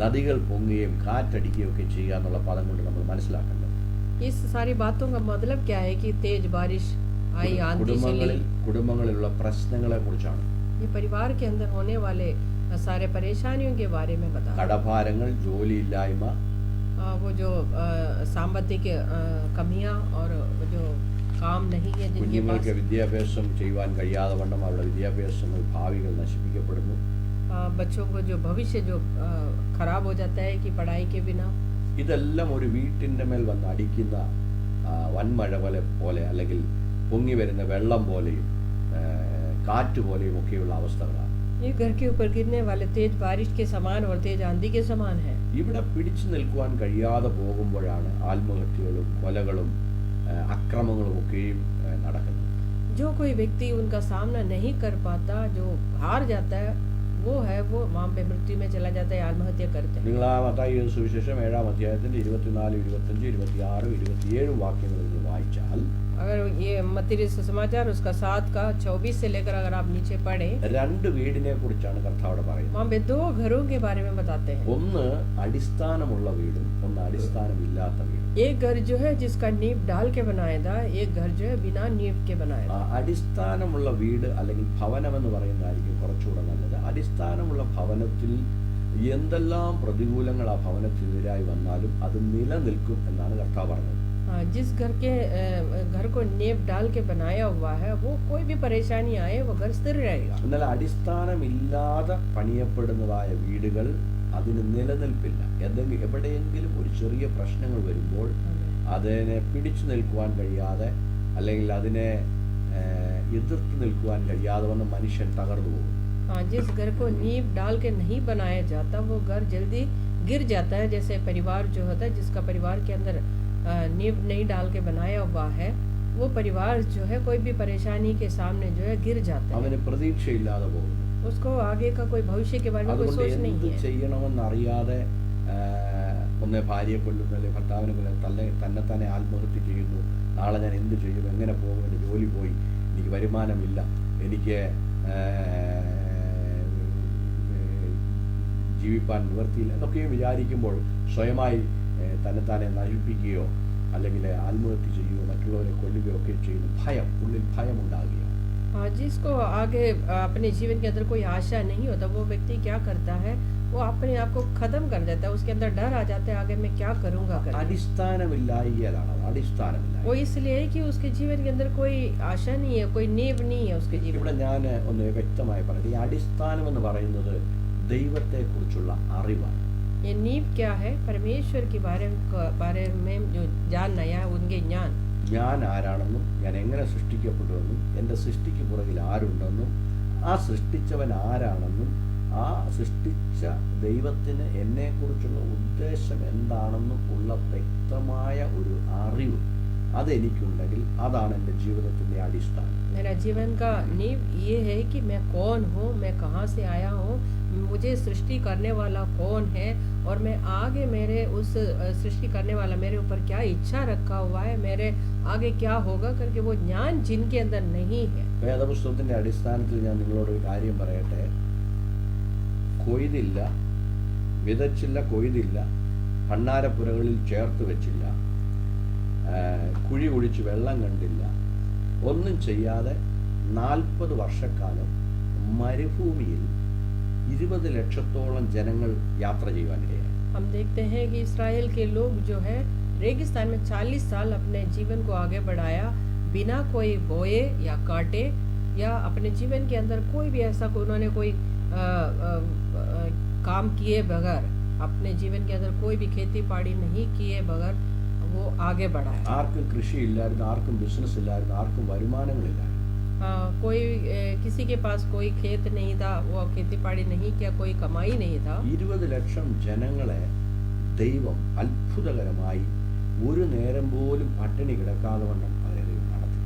നദികൾ പൊങ്ങുകയും കാറ്റടിക്കുകയും ഒക്കെ ചെയ്യുക എന്നുള്ള പദം കൊണ്ട് നമ്മൾ മനസ്സിലാക്കേണ്ടത്? इस सारी बातों का मतलब क्या है कि तेज बारिश आई, आंधी चली. കുടുംബങ്ങളിലുള്ള പ്രശ്നങ്ങളെ കുറിച്ചാണ്. ये परिवार के अंदर होने वाले सारे परेशानियों के बारे में बता. കടഭാരങ്ങൾ, ജോലിയില്ലായ്മ, वो जो സാമ്പത്തിക കമിയാ और जो काम नहीं है जिनके पास. കുഞ്ഞുങ്ങൾക്ക് വിദ്യാഭ്യാസം ചെയ്യുവാൻ കഴിയാതെ വണ്ണം അവരുടെ വിദ്യാഭ്യാസം ഭാവികൾ നശിപ്പിക്കപ്പെടുന്നു. बच्चों को जो भविष्य जो खराब हो जाता है कि पढ़ाई के बिना. ഇതെല്ലാം ഒരു വീട്ടിൻ്റെ മേൽ വന്ന് അടിക്കുന്ന വൻമഴ പോലെ അല്ലെങ്കിൽ പൊങ്ങി വരുന്ന വെള്ളം പോലെയും കാറ്റ് പോലെയും ഒക്കെയുള്ള അവസ്ഥകളാണ്. ये घर के ऊपर गिरने वाले तेज बारिश के समान और तेज आंधी के समान है. ഇവിടെ പിടിച്ചു നിൽക്കുവാൻ കഴിയാതെ പോകുമ്പോഴാണ് ആത്മഹത്യകളും കൊലകളും അക്രമങ്ങളും ഒക്കെയും നടക്കുന്നത്. जो कोई व्यक्ति उनका सामना नहीं कर पाता, जो हार जाता है, वो वहाँ पे मृत्यु में चला जाता है, आत्महत्या करते हैं. നിങ്ങൾ ആ മത്തായി സുവിശേഷം 7-ാം അധ്യായത്തിന്റെ 24, 25, 26, 27 വാക്യങ്ങൾ വായിച്ചാൽ, अगर ये मत्ती समाचार उसका 7 का 24 से लेकर अगर आप नीचे पढ़े, രണ്ട് വീടിനെ കുറിച്ചാണ് കർത്താവ് പറയുന്നത്. वहाँ पे 2 घरों के बारे में बताते हैं. ഒന്ന് അടിസ്ഥാനമുള്ള വീടും ഒന്ന് അടിസ്ഥാനമില്ലാത്ത വീടും. एक घर जो है जिसका नींव डाल के बनाया था, एक घर जो है बिना नींव के बनाया था. അടിസ്ഥാനമുള്ള വീട് അല്ലെങ്കിൽ ഭവനം എന്ന് പറയുന്നതായിരിക്കും കുറച്ചുകൂടെ നല്ലത്. അടിസ്ഥാനമുള്ള ഭവനത്തിൽ എന്തെല്ലാം പ്രതികൂലങ്ങൾ ആ ഭവനത്തിനെതിരായി വന്നാലും അത് നിലനിൽക്കും എന്നാണ് കർത്താവ് പറഞ്ഞത്. जिस घर को नींव डाल के बनाया हुआ है, वो कोई भी परेशानी आए वो घर स्थिर रहेगा. എന്നാൽ അടിസ്ഥാനമില്ലാതെ പണിയപ്പെടുന്നതായ വീടുകൾ അതിന് നിലനിൽപ്പില്ല. എവിടെയെങ്കിലും ഒരു ചെറിയ പ്രശ്നങ്ങൾ വരുമ്പോൾ അതിനെ പിടിച്ചു നിൽക്കുവാൻ കഴിയാതെ അല്ലെങ്കിൽ അതിനെ എതിർത്ത് നിൽക്കുവാൻ കഴിയാതെ വന്ന് മനുഷ്യൻ തകർന്നു പോകും. जिस घर को नींव डाल के नहीं बनाया जाता वो घर जल्दी गिर जाता है. जैसे परिवार जो होता है, जिसका परिवार के अंदर नींव नहीं डाल के बनाया हुआ है, वो परिवार जो है कोई भी परेशानी के सामने जो है गिर जाता है. അവന് പ്രതീക്ഷയില്ലാതെ പോകുന്നു. उसको आगे का कोई भविष्य के बारे में कोई सोच नहीं है. ചെയ്യണമെന്നറിയാതെ ഒന്നേ ഭാര്യയെ കൊല്ലുന്നു, അല്ലെങ്കിൽ ഭർത്താവിനെ കൊല്ലുന്നു, തന്നെ തന്നെ ആത്മഹത്യ ചെയ്യുന്നു. നാളെ ഞാൻ എന്ത് ചെയ്യും, എങ്ങനെ പോകും, എൻ്റെ ജോലി പോയി, എനിക്ക് വരുമാനമില്ല, എനിക്ക് ജീവിപ്പാൻ നിവർത്തിയില്ല എന്നൊക്കെയും വിചാരിക്കുമ്പോൾ സ്വയമായി തന്നെത്താനെ നശിപ്പിക്കുകയോ അല്ലെങ്കിൽ ആത്മഹത്യ ചെയ്യുകയോ മറ്റുള്ളവരെ കൊല്ലുകയോ ഒക്കെ ചെയ്യുന്ന ഭയം, ഉള്ളിൽ ഭയം ഉണ്ടാകുകയാണ്. जिसको आगे अपने जीवन के अंदर कोई आशा नहीं होता, वो व्यक्ति क्या करता है, वो अपने आप को खत्म कर देता है, उसके अंदर डर आ जाता है आगे मैं क्या करूंगा करके। അടിസ്ഥാനമില്ലായ്കയാണ് അത്, അടിസ്ഥാനമില്ല. वो इसलिए है कि उसके जीवन के अंदर कोई आशा नहीं है, कोई नींव नहीं है उसके जीवन ഇവിടെ ഞാൻ ഒന്ന് വ്യക്തമായി പറയാം. ഈ അടിസ്ഥാനം എന്ന് പറയുന്നത് ദൈവത്തെക്കുറിച്ചുള്ള അറിവാണ്. ये नींव क्या है? परमेश्वर के बारे में जो जानना या उनके ज्ञान, ഞാൻ ആരാണെന്നും ഞാൻ എങ്ങനെ സൃഷ്ടിക്കപ്പെട്ടുവെന്നും എൻ്റെ സൃഷ്ടിക്ക് പുറകിൽ ആരുണ്ടെന്നും ആ സൃഷ്ടിച്ചവൻ ആരാണെന്നും ആ സൃഷ്ടിച്ച ദൈവത്തിന് എന്നെക്കുറിച്ചുള്ള ഉദ്ദേശം എന്താണെന്നും ഉള്ള വ്യക്തമായ ഒരു അറിവ് അതെനിക്കുണ്ടെങ്കിൽ അതാണ് എൻ്റെ ജീവിതത്തിൻ്റെ അടിസ്ഥാനം. मेरा जीवन का नींव ये है कि मैं कौन हूँ, मैं कहाँ से आया हूँ, मुझे सृष्टि करने वाला कौन है और मैं आगे मेरे उस सृष्टि करने वाला मेरे ऊपर क्या इच्छा रखा हुआ है, मेरे आगे क्या होगा करके वो ज्ञान जिनके अंदर नहीं है. വേദപുസ്തകത്തിൻ്റെ അടിസ്ഥാനത്തിൽ ഞാൻ നിങ്ങളോട് ഒരു കാര്യം പറയട്ടെ. കൊയ്തില്ല, വിതച്ചില്ല, കൊയ്തില്ല, ഭണ്ഡാരപ്പുരകളിൽ ചേർത്ത് വെച്ചില്ല, കുഴി കുഴിച്ച് വെള്ളം കണ്ടില്ല, ഒന്നും ചെയ്യാതെ 40 വർഷക്കാലം മരുഭൂമിയിൽ 20 ലക്ഷത്തോളം ജനങ്ങൾ യാത്ര ചെയ്യുവാനിടയായി. हम देखते हैं कि इस्राएल के लोग जो है रेगिस्तान में 40 साल अपने जीवन को आगे बढ़ाया बिना कोई बोए या काटे या अपने जीवन के अंदर कोई भी ऐसा उन्होंने कोई काम किए बगैर, अपने जीवन के अंदर कोई भी खेती बाड़ी नहीं किए बगैर वो आगे बढ़ाया. ആർക്കും കൃഷിയില്ലായിരുന്നു, ആർക്കും ബിസിനസ് ഇല്ലായിരുന്നു, ആർക്കും വരുമാനങ്ങളില്ലായിരുന്നു. कोई किसी के पास कोई खेत नहीं था, वो खेती बाड़ी नहीं किया, कोई कमाई नहीं था. 20 ലക്ഷം ജനങ്ങളെ ദൈവം അത്ഭുതകരമായി ഒരു നേരം പോലും പട്ടിണി കിടക്കാതെ വണ്ണം അവരെ ദൈവം നടത്തി.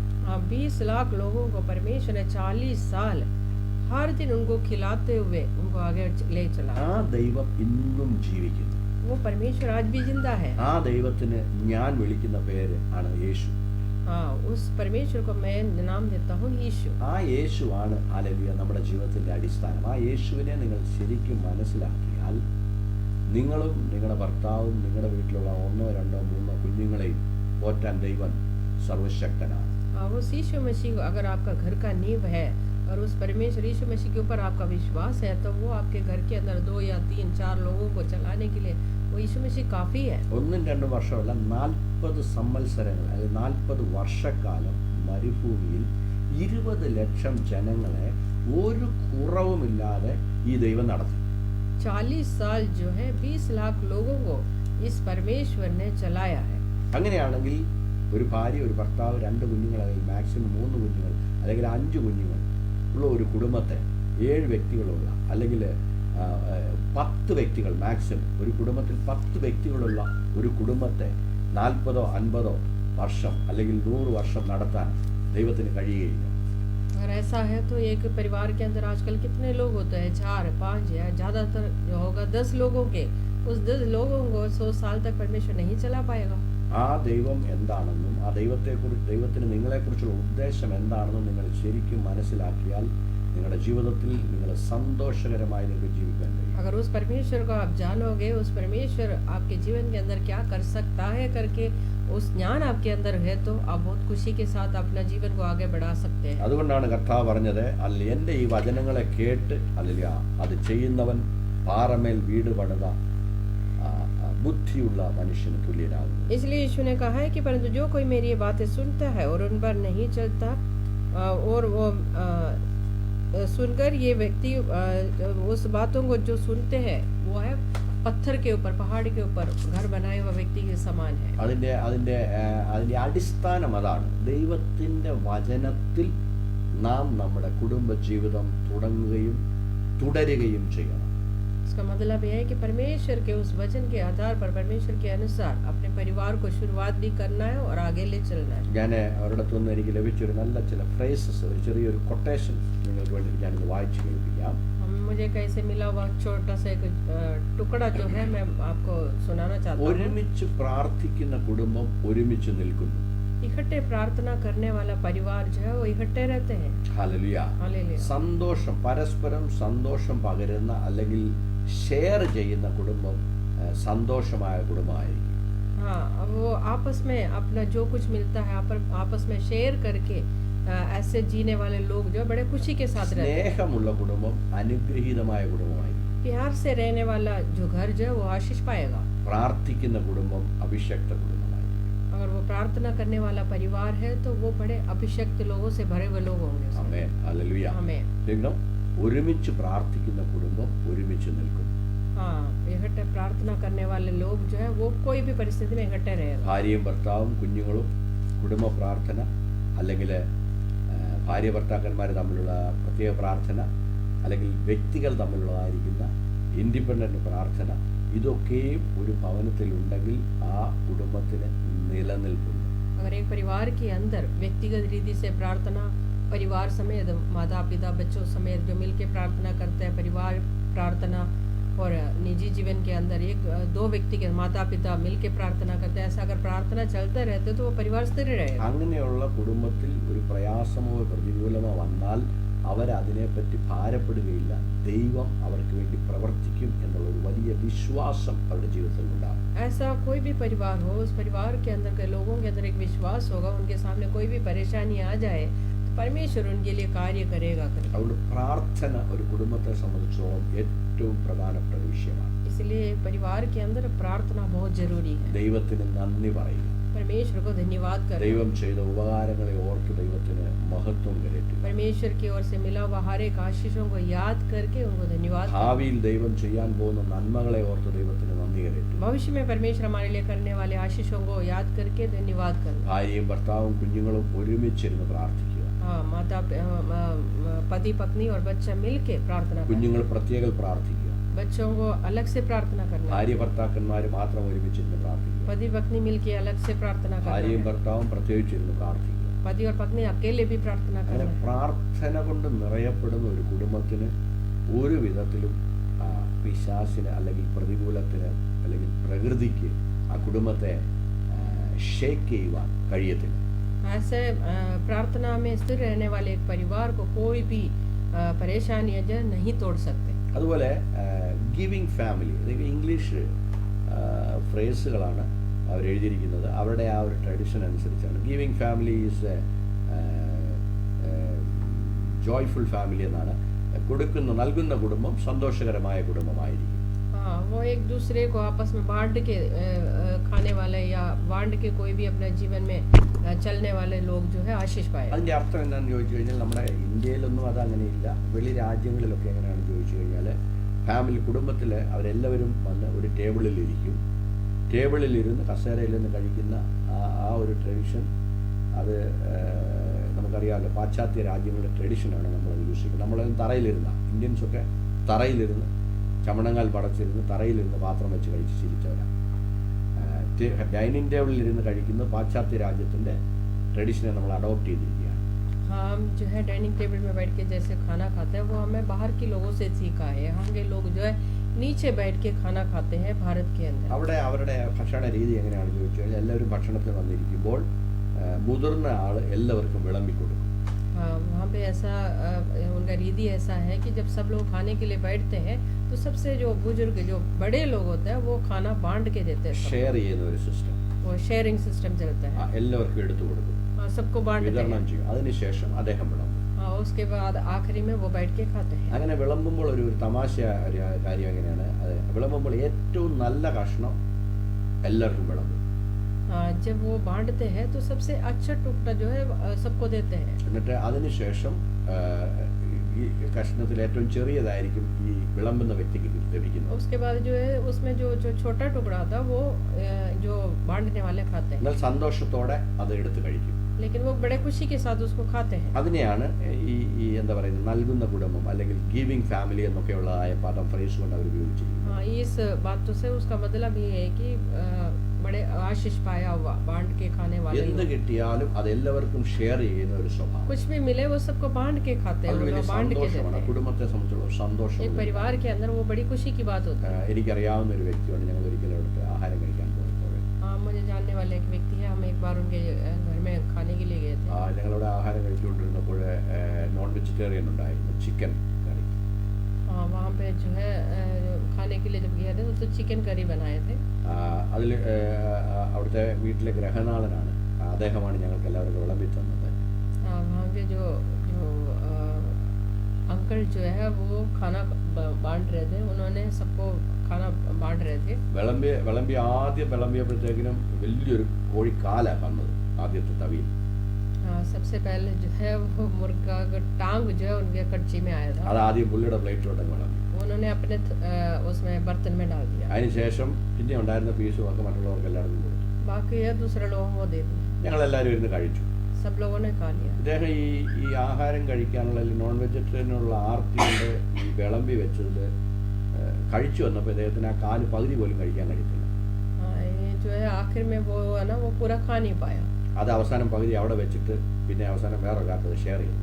20 लाख लोगों को परमेश्वर ने 40 साल हर दिन उनको खिलाते हुए उनको आगे ले चला. ആ ദൈവം ഇന്നും ജീവിക്കുന്നു. वो परमेश्वर आज भी जिंदा है. ആ ദൈവത്തിന് ഞാൻ വിളിക്കുന്ന പേര് ആണ് യേശു. उस परमेश्वर को मैं नाम देता हूँ यीशु. ആ യേശുവാണ് ഹല്ലേലൂയ നമ്മുടെ ജീവിതത്തിന്റെ അടിസ്ഥാനം. ആ യേശുവിനെ നിങ്ങൾ ശരിക്കും മനസ്സിലാക്കിയാൽ നിങ്ങളും നിങ്ങളുടെ ഭർത്താവും നിങ്ങളുടെ വീട്ടിലുള്ള 1, 2, 3 കുഞ്ഞുങ്ങളെയും പോറ്റാൻ ദൈവം സർവശക്തനാണ്. उस यीशु मसीह अगर आपका घर का नींव है और उस परमेश्वर यीशु मसीह के ऊपर आपका विश्वास है तो वो आपके घर के अंदर 2 या 3, 4 लोगों को चलाने के लिए वो यीशु मसीह काफी है. 1-2 വർഷമല്ല, 40 സംവത്സരങ്ങൾ അല്ലെങ്കിൽ 40 വർഷക്കാലം മരുഭൂമിയിൽ 20 ലക്ഷം ജനങ്ങളെ ഒരു കുറവുമില്ലാതെ ഈ ദൈവം നടത്തി. 40 साल जो है 20 लाख लोगों को इस परमेश्वर ने चलाया है. അങ്ങനെയാണെങ്കിൽ ഒരു ഭാര്യ, ഒരു ഭർത്താവ്, 2 കുഞ്ഞുങ്ങൾ അല്ലെങ്കിൽ മാക്സിമം 3 കുഞ്ഞുങ്ങൾ അല്ലെങ്കിൽ 5 കുഞ്ഞുങ്ങൾ ഉള്ള ഒരു കുടുംബത്തെ, 7 വ്യക്തികളുള്ള അല്ലെങ്കിൽ 10 വ്യക്തികൾ മാക്സിമം, ഒരു കുടുംബത്തിൽ 10 വ്യക്തികളുള്ള ഒരു കുടുംബത്തെ 40 50 വർഷം അല്ലെങ്കിൽ 100 വർഷം നടത്താൻ ദൈവത്തിന് കഴിയുകയില്ല. अगर ऐसा है तो एक परिवार के अंदर आजकल कितने लोग होते हैं? 4, 5 या ज़्यादातर जो होगा 10 लोगों के, उस 10 लोगों को 100 साल तक परमेश्वर नहीं चला पाएगा. ആ ദൈവം എന്താണെന്നും ആ ദൈവത്തിന് നിങ്ങളെക്കുറിച്ചുള്ള ഉദ്ദേശം എന്താണെന്നും നിങ്ങൾ ശരിക്കും മനസ്സിലാക്കിയാൽ നിങ്ങളുടെ ജീവിതത്തിൽ നിങ്ങൾ സന്തോഷകരമായി നിങ്ങൾക്ക് ജീവിക്കാൻ കഴിയും. अगर उस परमेश्वर को आप जानोगे, उस परमेश्वर आपके जीवन के अंदर क्या कर सकता है करके उस ज्ञान आपके अंदर है तो आप बहुत खुशी के साथ अपना जीवन को आगे बढ़ा सकते हैं. അതുകൊണ്ടാണ് കർത്താവ് പറഞ്ഞത്, അല്ല എൻ്റെ ഈ വചനങ്ങളെ കേട്ട് അല്ല അത് ചെയ്യുന്നവൻ പാറമേൽ വീട് പണിത बुद्धिയുള്ള മനുഷ്യന് തുല്യനാകും. इसलिए यीशु ने कहा है कि परंतु जो कोई मेरी ये बातें सुनता है और उन पर नहीं चलता और वो सुनकर ये व्यक्ति उस बातों को जो सुनते हैं वो है पत्थर के ऊपर, पहाड़ के ऊपर घर बनाए हुआ व्यक्ति के समान है. അതിന്റെ അടിസ്ഥാനം അതാണ്. ദൈവത്തിന്റെ വചനത്തിൽ നാം നമ്മുടെ കുടുംബ ജീവിതം തുടങ്ങുകയും തുടരുകയും ചെയ്യണം. इसका मतलब यह है कि परमेश्वर के उस वचन के आधार पर, परमेश्वर के अनुसार अपने परिवार को शुरुआत भी करना है और आगे ले चलना है. ഞാൻ ഒരിടത്തുനിന്ന് എനിക്ക് ലഭിച്ചൊരു നല്ല ചില ഫ്രേസസ്, ഒരു ചെറിയൊരു കൊട്ടേഷൻ നിങ്ങൾക്ക് വേണ്ടി ഞാനിത് വായിച്ചു കേൾപ്പിക്കാം. मुझे कहीं से मिला हुआ छोटा सा एक टुकड़ा जो है मैं आपको सुनाना चाहता हूँ. ഒരുമിച്ച് പ്രാർത്ഥിക്കുന്ന കുടുംബം ഒരുമിച്ച് നിൽക്കുന്നു. इकट्ठे प्रार्थना करने वाला परिवार जो है वो इकट्ठे रहते हैं. ഹല്ലേലൂയ. हालेलुया. സന്തോഷം, പരസ്പരം സന്തോഷം പകരുന്ന അല്ലെങ്കിൽ ഷെയർ ചെയ്യുന്ന കുടുംബം സന്തോഷമായ കുടുംബമായിരിക്കും. हाँ, अब वो आपस में अपना जो कुछ मिलता है आपस में शेयर करके ऐसे जीने वाले लोग जो है बड़े खुशी के साथ रहते हैं। സ്നേഹമുള്ള കുടുംബം അനുഗ്രഹീതമായ കുടുംബമായിരിക്കും. प्यार से रहने वाला जो घर जो है वो आशीष पाएगा. പ്രാർത്ഥിക്കുന്ന കുടുംബം അഭിഷക്ത കുടുംബമായിരിക്കും. अगर वो प्रार्थना करने वाला परिवार है तो वो बड़े अभिषक्त लोगों से भरे हुए लोग होंगे. ആമേൻ. ഹല്ലേലൂയ. ആമേൻ. देखो ഒരുമിച്ച് പ്രാർത്ഥിക്കുന്ന കുടുംബം ഒരുമിച്ച് നിൽക്കും. हाँ, इकट्ठे प्रार्थना करने वाले लोग जो है वो कोई भी परिस्थिति में इकट्ठे रहेगा. ഭാര്യയും ഭർത്താവും കുഞ്ഞുങ്ങളും കുടുംബ പ്രാർത്ഥന അല്ലെങ്കിൽ ഭാര്യ ഭർത്താക്കന്മാർ തമ്മിലുള്ള പ്രത്യേക പ്രാർത്ഥന അല്ലെങ്കിൽ വ്യക്തികൾ തമ്മിലുള്ളതായിരിക്കുന്ന ഇൻഡിപെൻഡൻ്റ് പ്രാർത്ഥന ഇതൊക്കെയും ഒരു ഭവനത്തിലുണ്ടെങ്കിൽ ആ കുടുംബത്തിന് നിലനിൽപ്പുണ്ട്. अगर एक परिवार के अंदर व्यक्तिगत रीति से प्रार्थना परिवार समेत माता पिता बच्चों समेत जो मिलके प्रार्थना करते हैं परिवार प्रार्थना और निजी जीवन के अंदर एक दो व्यक्ति के माता पिता मिलके प्रार्थना करते हैं ऐसा अगर प्रार्थना चलते रहते तो वो परिवार स्थिर रहेगा. അങ്ങനെയുള്ള കുടുംബത്തിൽ ഒരു പ്രയാസമോ പ്രതികൂലമോ വന്നാൽ അവരതിനെപ്പറ്റി ഭാരപ്പെടുകയില്ല. ദൈവം അവർക്ക് വേണ്ടി പ്രവർത്തിക്കും എന്നുള്ള ഒരു വലിയ വിശ്വാസം അവരുടെ ജീവിതത്തിൽ ഉണ്ടാകും. ऐसा कोई भी परिवार हो उस परिवार के अंदर के लोगों के अंदर एक विश्वास होगा उनके सामने कोई भी परेशानी आ जाए तो परमेश्वर उनके लिए कार्य करेगा. അതുകൊണ്ട് പ്രാർത്ഥന ഒരു കുടുംബത്തെ സംബന്ധിച്ചിടത്തോളം ഏറ്റവും പ്രധാനപ്പെട്ട വിഷയമാണ്. इसलिए परिवार के अंदर प्रार्थना बहुत जरूरी है. ദൈവത്തിന് നന്ദി പറയുക. परमेश्वर को धन्यवाद करना. ദൈവം ചെയ്ത ഉപകാരങ്ങളെ ഓർത്ത് ദൈവത്തിന് മഹത്വം കരയറ്റുക. परमेश्वर की ओर से मिला हुआ हर एक आशीषों को याद करके उनको धन्यवाद. ഭാവിയിൽ ദൈവം ചെയ്യാൻ പോകുന്ന നന്മകളെ ഓർത്ത് ദൈവത്തിന് നന്ദി കരയറ്റുക. भविष्य में परमेश्वर हमारे लिए करने वाले आशीषों को याद करके धन्यवाद करना. ഭാര്യയും ഭർത്താവും കുഞ്ഞുങ്ങളും ഒരുമിച്ചിരുന്ന് പ്രാർത്ഥിക്കുക. हाँ, माता पति पत्नी और बच्चा मिलके प्रार्थना करना. കുഞ്ഞുങ്ങൾ പ്രത്യേകം പ്രാർത്ഥിക്കുക. बच्चों को अलग से प्रार्थना करना. ഭാര്യ ഭർത്താക്കന്മാർ മാത്രം ഒരുമിച്ചിരുന്ന് പ്രാർത്ഥിക്കുക. पति पत्नी मिलके अलग से प्रार्थना ഭാര്യയും करना. ഭർത്താവും പ്രത്യേകിച്ചിരുന്ന് പ്രാർത്ഥിക്കുക. पति और पत्नी अकेले भी प्रार्थना അങ്ങനെ करना. പ്രാർത്ഥന കൊണ്ട് നിറയപ്പെടുന്ന ഒരു കുടുംബത്തിന് ഒരു വിധത്തിലും പിശാചിന് അല്ലെങ്കിൽ പ്രതികൂലത്തിന് അല്ലെങ്കിൽ പ്രകൃതിക്ക് ആ കുടുംബത്തെ ഷേക്ക് ചെയ്യുവാൻ കഴിയത്തില്ല. ऐसे प्रार्थना में स्थिर रहने वाले एक परिवार को कोई भी परेशानियां जो है नहीं तोड़ सकते. അതുപോലെ ഗിവിങ് ഫാമിലി ഇതൊക്കെ ഇംഗ്ലീഷ് ഫ്രേസുകളാണ് അവരെഴുതിയിരിക്കുന്നത്. അവരുടെ ആ ഒരു ട്രഡിഷൻ അനുസരിച്ചാണ്. Giving family is A joyful family എന്നാണ്. നൽകുന്ന കുടുംബം സന്തോഷകരമായ കുടുംബമായിരിക്കും. हाँ, वो एक दूसरे को आपस में बांट के खाने वाले या बांट के कोई भी अपने जीवन में चलने वाले लोग जो है आशीष पाए. അതിൻ്റെ അർത്ഥം എന്താണെന്ന് ചോദിച്ചു കഴിഞ്ഞാൽ നമ്മുടെ ഇന്ത്യയിലൊന്നും അതങ്ങനെയില്ല. വെളി രാജ്യങ്ങളിലൊക്കെ എങ്ങനെയാണെന്ന് ചോദിച്ചു കഴിഞ്ഞാൽ ഫാമിലി കുടുംബത്തിൽ അവരെല്ലാവരും വന്ന് ഒരു ടേബിളിലിരിക്കും. ടേബിളിലിരുന്ന് കസേരയിലിരുന്ന് കഴിക്കുന്ന ആ ഒരു ട്രഡിഷൻ അത് നമുക്കറിയാമല്ലോ. പാശ്ചാത്യ രാജ്യങ്ങളുടെ ട്രഡിഷനാണ് നമ്മളത് യൂസ് ചെയ്യുന്നത്. നമ്മളത് തറയിലിരുന്ന ഇന്ത്യൻസൊക്കെ തറയിലിരുന്ന് ചമണങ്ങൾ പടച്ചിരുന്ന് തറയിലിരുന്ന് പാത്രം വെച്ച് കഴിച്ച് ശീലിച്ചവരാണ്. ഡൈനിങ് ടേബിളിലിരുന്ന് കഴിക്കുന്ന പാശ്ചാത്യ രാജ്യത്തിൻ്റെ ട്രഡിഷനെ നമ്മൾ അഡോപ്റ്റ് ചെയ്തിരിക്കുകയാണ്. हम जो है डाइनिंग टेबल में बैठ के जैसे खाना खाते हैं वो हमें बाहर के लोगों से सीखा है. यहाँ के लोग जो है नीचे बैठ के खाना खाते हैं भारत के अंदर. അവിടെ അവരുടെ ഭക്ഷണ രീതി എങ്ങനെയാണെന്ന് ചോദിച്ചു കഴിഞ്ഞാൽ എല്ലാവരും ഭക്ഷണത്തിന് വന്നിരിക്കുമ്പോൾ മുതിർന്ന ആൾ എല്ലാവർക്കും വിളമ്പി കൊടുക്കും. वहाँ पे ऐसा उनका रीति ऐसा है कि जब सब लोग खाने के लिए बैठते हैं तो सबसे जो बुजुर्ग जो बड़े लोग होते हैं वो खाना बांट के देते हैं. ഷെയർ ചെയ്യുന്ന ഒരു സിസ്റ്റം. वो शेयरिंग सिस्टम चलता है. എല്ലാവർക്കും എടുത്തു കൊടുക്കും. हाँ, सबको बांटते വിതരണം हैं. ചെയ്യും. അതിനുശേഷം അദ്ദേഹം വിളമ്പും. हाँ, उसके बाद आखिरी में वो बैठ के खाते हैं. അങ്ങനെ വിളമ്പുമ്പോൾ ഒരു തമാശ കാര്യം എങ്ങനെയാണ്, അത് വിളമ്പുമ്പോൾ ഏറ്റവും നല്ല കഷ്ണം എല്ലാവർക്കും വിളമ്പും. हाँ, जब वो बांटते हैं तो सबसे अच्छा टुकड़ा जो है सबको देते हैं. എന്നിട്ട് അതിനുശേഷം ഈ കഷ്ണത്തിൽ ഏറ്റവും ചെറിയതായിരിക്കും ഈ വിളമ്പുന്ന വ്യക്തിക്ക് ലഭിക്കുന്നത്. उसके बाद जो है उसमें जो जो छोटा टुकड़ा था वो जो बांटने वाले खाते हैं. എന്നാൽ സന്തോഷത്തോടെ അത് എടുത്ത് കഴിക്കും. लेकिन वो बड़े खुशी के साथ उसको खाते हैं. അതിനെയാണ് ഈ എന്താ പറയുന്നത് നൽകുന്ന കുടുംബം അല്ലെങ്കിൽ ഗിവിങ് ഫാമിലി എന്നൊക്കെയുള്ളതായ പദം ഫ്രേസ് കൊണ്ട് അവർ ഉപയോഗിച്ചിരിക്കുന്നത്. हाँ, इस बातों से उसका मतलब ये है कि बड़े आशीष पाया हुआ बांट के खाने वाले എന്ത് लोग. കിട്ടിയാലും അത് എല്ലാവർക്കും ഷെയർ ചെയ്യുന്ന ഒരു സ്വഭാവം. कुछ भी मिले वो सबको बांट के खाते हैं. അത് वो വലിയ बांट के देते സന്തോഷമാണ്. हैं. കുടുംബത്തെ സംബന്ധിച്ചുള്ള ഒരു സന്തോഷം. एक परिवार के अंदर वो बड़ी खुशी की बात होती है. എനിക്കറിയാവുന്ന ഒരു വ്യക്തിയുണ്ട്. ഞങ്ങൾ ഒരിക്കലും അവിടുത്തെ ആഹാരം കഴിക്കാൻ പോയപ്പോൾ हाँ, मुझे जानने वाले एक व्यक्ति है. हम एक बार उनके घर में खाने के लिए गए थे. ഞങ്ങളവിടെ ആഹാരം കഴിച്ചുകൊണ്ടിരുന്നപ്പോൾ നോൺ വെജിറ്റേറിയൻ ഉണ്ടായിരുന്നു, ചിക്കൻ കറി. हाँ, वहाँ पे जो है खाने के लिए जब गए थे तो चिकन करी बनाए थे. അതിൽ അവിടുത്തെ വീട്ടിലെ ഗ്രഹനാളനാണ്. അദ്ദേഹമാണ് ഞങ്ങൾക്ക് എല്ലാവർക്കും വിളമ്പി തന്നത്. वहाँ के जो जो अंकल जो है वो खाना बांट रहे थे, उन्होंने सबको खाना बांट रहे थे. ആദ്യം വിളമ്പിയപ്പോഴത്തേക്കിനും വലിയൊരു കോഴിക്കാലാണ് വന്നത് ആദ്യത്തെ തവിയിൽ. सबसे पहले जो है वो मुर्गा का टांग जो है उनके कच्ची में आया था. അത് ആദ്യം പുള്ളിയുടെ പ്ലേറ്റിലോട്ട് വിളമ്പി. उन्होंने अपने उसमें बर्तन में डाल दिया. അതിനുശേഷം പിന്നെ ഉണ്ടായിരുന്ന പീസും ഒക്കെ മറ്റുള്ളവർക്ക് എല്ലാവർക്കും കൊടുത്തു. बाकी है दूसरे लोगों को दे दिया. ഞങ്ങളെല്ലാവരും ഇരുന്ന് കഴിച്ചു. सब लोगों ने खा लिया. ഇദ്ദേഹം ഈ ആഹാരം കഴിക്കാനുള്ള നോൺ വെജിറ്റേറിയനുള്ള ആർത്തി കൊണ്ട് ഈ വിളമ്പി വെച്ചത് കഴിച്ചു വന്നപ്പോൾ ഇദ്ദേഹത്തിന് ആ കാല് പകുതി പോലും കഴിക്കാൻ കഴിയത്തില്ല. ये जो है आखिर में वो है ना वो पूरा खा नहीं पाया. അത് അവസാനം പകുതി അവിടെ വെച്ചിട്ട് പിന്നെ അവസാനം വേറെ ഒരാൾക്കത് ഷെയർ ചെയ്തു.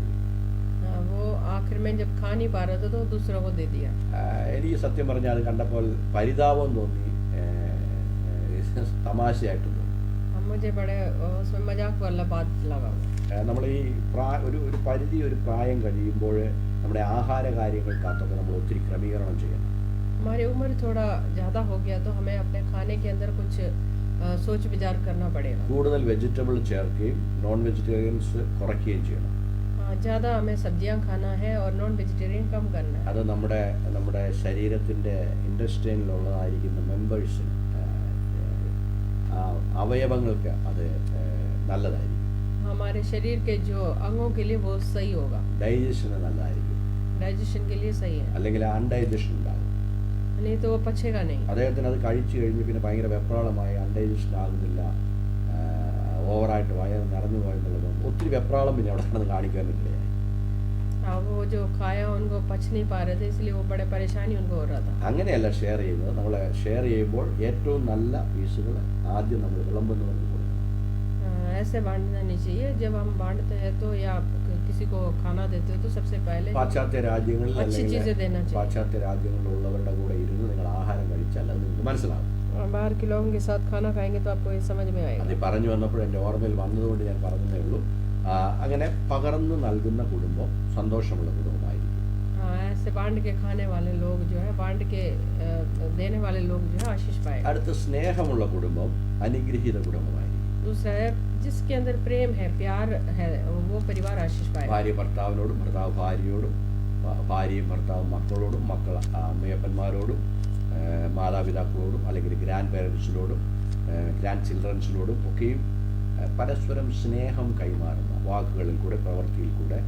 वो आखिर में जब खा नहीं पा रहा था तो दूसरों को दे दिया. എനിക്ക് സത്യം പറഞ്ഞാൽ അത് കണ്ടപ്പോൾ പരിതാപം തോന്നി, തമാശയായിട്ട് തോന്നി. मुझे बड़े उसमें मजाक वाला बात लगा. നമ്മൾ ഈ ഒരു പരിധി ഒരു പ്രായം കഴിയുമ്പോൾ നമ്മുടെ ആഹാര കാര്യങ്ങൾക്കകത്തൊക്കെ നമ്മൾ ഒത്തിരി ക്രമീകരണം ചെയ്യണം. हमारी उम्र थोड़ा ज़्यादा हो गया तो हमें अपने खाने के अंदर कुछ सोच विचार करना पड़ेगा. കൂടുതൽ വെജിറ്റബിൾ ചേർക്കുകയും നോൺ വെജിറ്റേറിയൻസ് കുറയ്ക്കുകയും ചെയ്യണം. ज़्यादा हमें सब्जियां खाना है और नॉन वेजिटेरियन कम करना है. അത് നമ്മുടെ ശരീരത്തിൻ്റെ ഇൻഡസ്ട്രിയിലുള്ളതായിരിക്കുന്ന മെമ്പേഴ്സിന് അവയവങ്ങൾക്ക് അത് നല്ലതായിരിക്കും. हमारे शरीर के जो अंगों के लिए वो सही होगा. ഡൈജഷന് നല്ലതായിരിക്കും. डाइजेशन के लिए सही है. അല്ലെങ്കിൽ അൺഡൈജഷൻ ഉണ്ടാകും. नहीं तो वो पचेगा नहीं. അദ്ദേഹത്തിന് അത് കഴിച്ചു കഴിഞ്ഞ് പിന്നെ ഭയങ്കര വെപ്രാളമായി, അൺഡൈജഷൻ ആകുന്നില്ല, ഓവറായിട്ട് വയറ് നിറഞ്ഞു പോയെന്നുള്ളത് ഒത്തിരി വെപ്രാളം പിന്നെ അവിടെ കിടന്ന് കാണിക്കാനില്ലേ. वो जो खाया उनको पच नहीं पा रहे थे, इसलिए वो बड़े परेशानी उनको हो रहा था. അങ്ങനെയല്ല ഷെയർ ചെയ്യുന്നത്. നമ്മൾ ഷെയർ ചെയ്യുമ്പോൾ ഏറ്റവും നല്ല പീസുകൾ ആദ്യം നമ്മൾ വിളമ്പുന്നവർക്ക് കൊടുക്കണം. ऐसे बांटना नहीं चाहिए. जब हम बांटते हैं तो या किसी को खाना देते हो तो सबसे पहले പാശ്ചാത്യ രാജ്യങ്ങളിൽ अच्छी चीजें देना चाहिए. പാശ്ചാത്യ രാജ്യങ്ങളിലുള്ളവരുടെ കൂടെ ഇരുന്ന് നിങ്ങൾ ആഹാരം കഴിച്ചാൽ അത് നിങ്ങൾക്ക് മനസ്സിലാവും. बाहर के लोगों के साथ खाना खाएंगे तो आपको ये समझ में आएगा. അത് പറഞ്ഞു വന്നപ്പോൾ എൻ്റെ ഓർമ്മയിൽ വന്നതുകൊണ്ട് ഞാൻ പറഞ്ഞതേ ഉള്ളൂ. അങ്ങനെ പകർന്നു നൽകുന്ന കുടുംബം സന്തോഷമുള്ള കുടുംബമായിരിക്കും. ऐसे बांट के खाने वाले लोग जो है, बांट के देने वाले लोग जो है आशीष पाएंगे. അടുത്ത സ്നേഹമുള്ള കുടുംബം അനുഗ്രഹീത കുടുംബമായിരിക്കും. दूसरा है जिसके अंदर प्रेम है, प्यार है, वो परिवार आशीष पाएगा. ഭാര്യ ഭർത്താവിനോടും, ഭർത്താവ് ഭാര്യയോടും, ഭാര്യയും ഭർത്താവും മക്കളോടും, മക്കൾ അമ്മയപ്പന്മാരോടും, മാതാപിതാക്കളോടും അല്ലെങ്കിൽ ഗ്രാൻഡ് പേരൻസിനോടും, ഗ്രാൻഡ് ചിൽഡ്രൻസിനോടും ഒക്കെയും പരസ്പരം സ്നേഹം കൈമാറുന്ന വാക്കുകളിൽ കൂടെ, പ്രവൃത്തിയിൽ കൂടെ,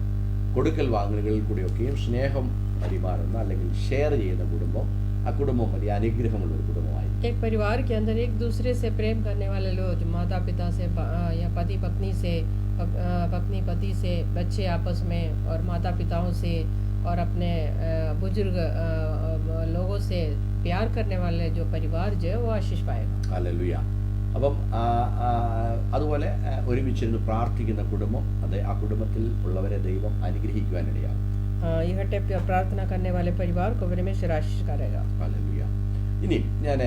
കൊടുക്കൽ വാങ്ങലുകളിൽ കൂടെയൊക്കെയും സ്നേഹം പരിമാറുന്ന അല്ലെങ്കിൽ ഷെയർ ചെയ്യുന്ന കുടുംബം ആ കുടുംബം വലിയ അനുഗ്രഹമുള്ള ഒരു കുടുംബമായിരിക്കും. एक परिवार के अंदर एक दूसरे से प्रेम करने वाले लोग, माता पिता से या पति पत्नी से, पत्नी पति से, बच्चे आपस में और माता पिताओं से और अपने बुजुर्ग लोगों से प्यार करने वाले जो परिवार जो है वो आशीष पाएगा. ഹല്ലേലൂയ. അപ്പം അതുപോലെ ഒരുമിച്ചിരുന്ന് പ്രാർത്ഥിക്കുന്ന കുടുംബം, അത് ആ കുടുംബത്തിൽ ഉള്ളവരെ ദൈവം അനുഗ്രഹിക്കുവാനിടയാകും. इकट्ठे प्रार्थना करने वाले परिवार को परमेश्वर आशीष करेगा. ഹല്ലേലൂയ. ഇനി ഞാൻ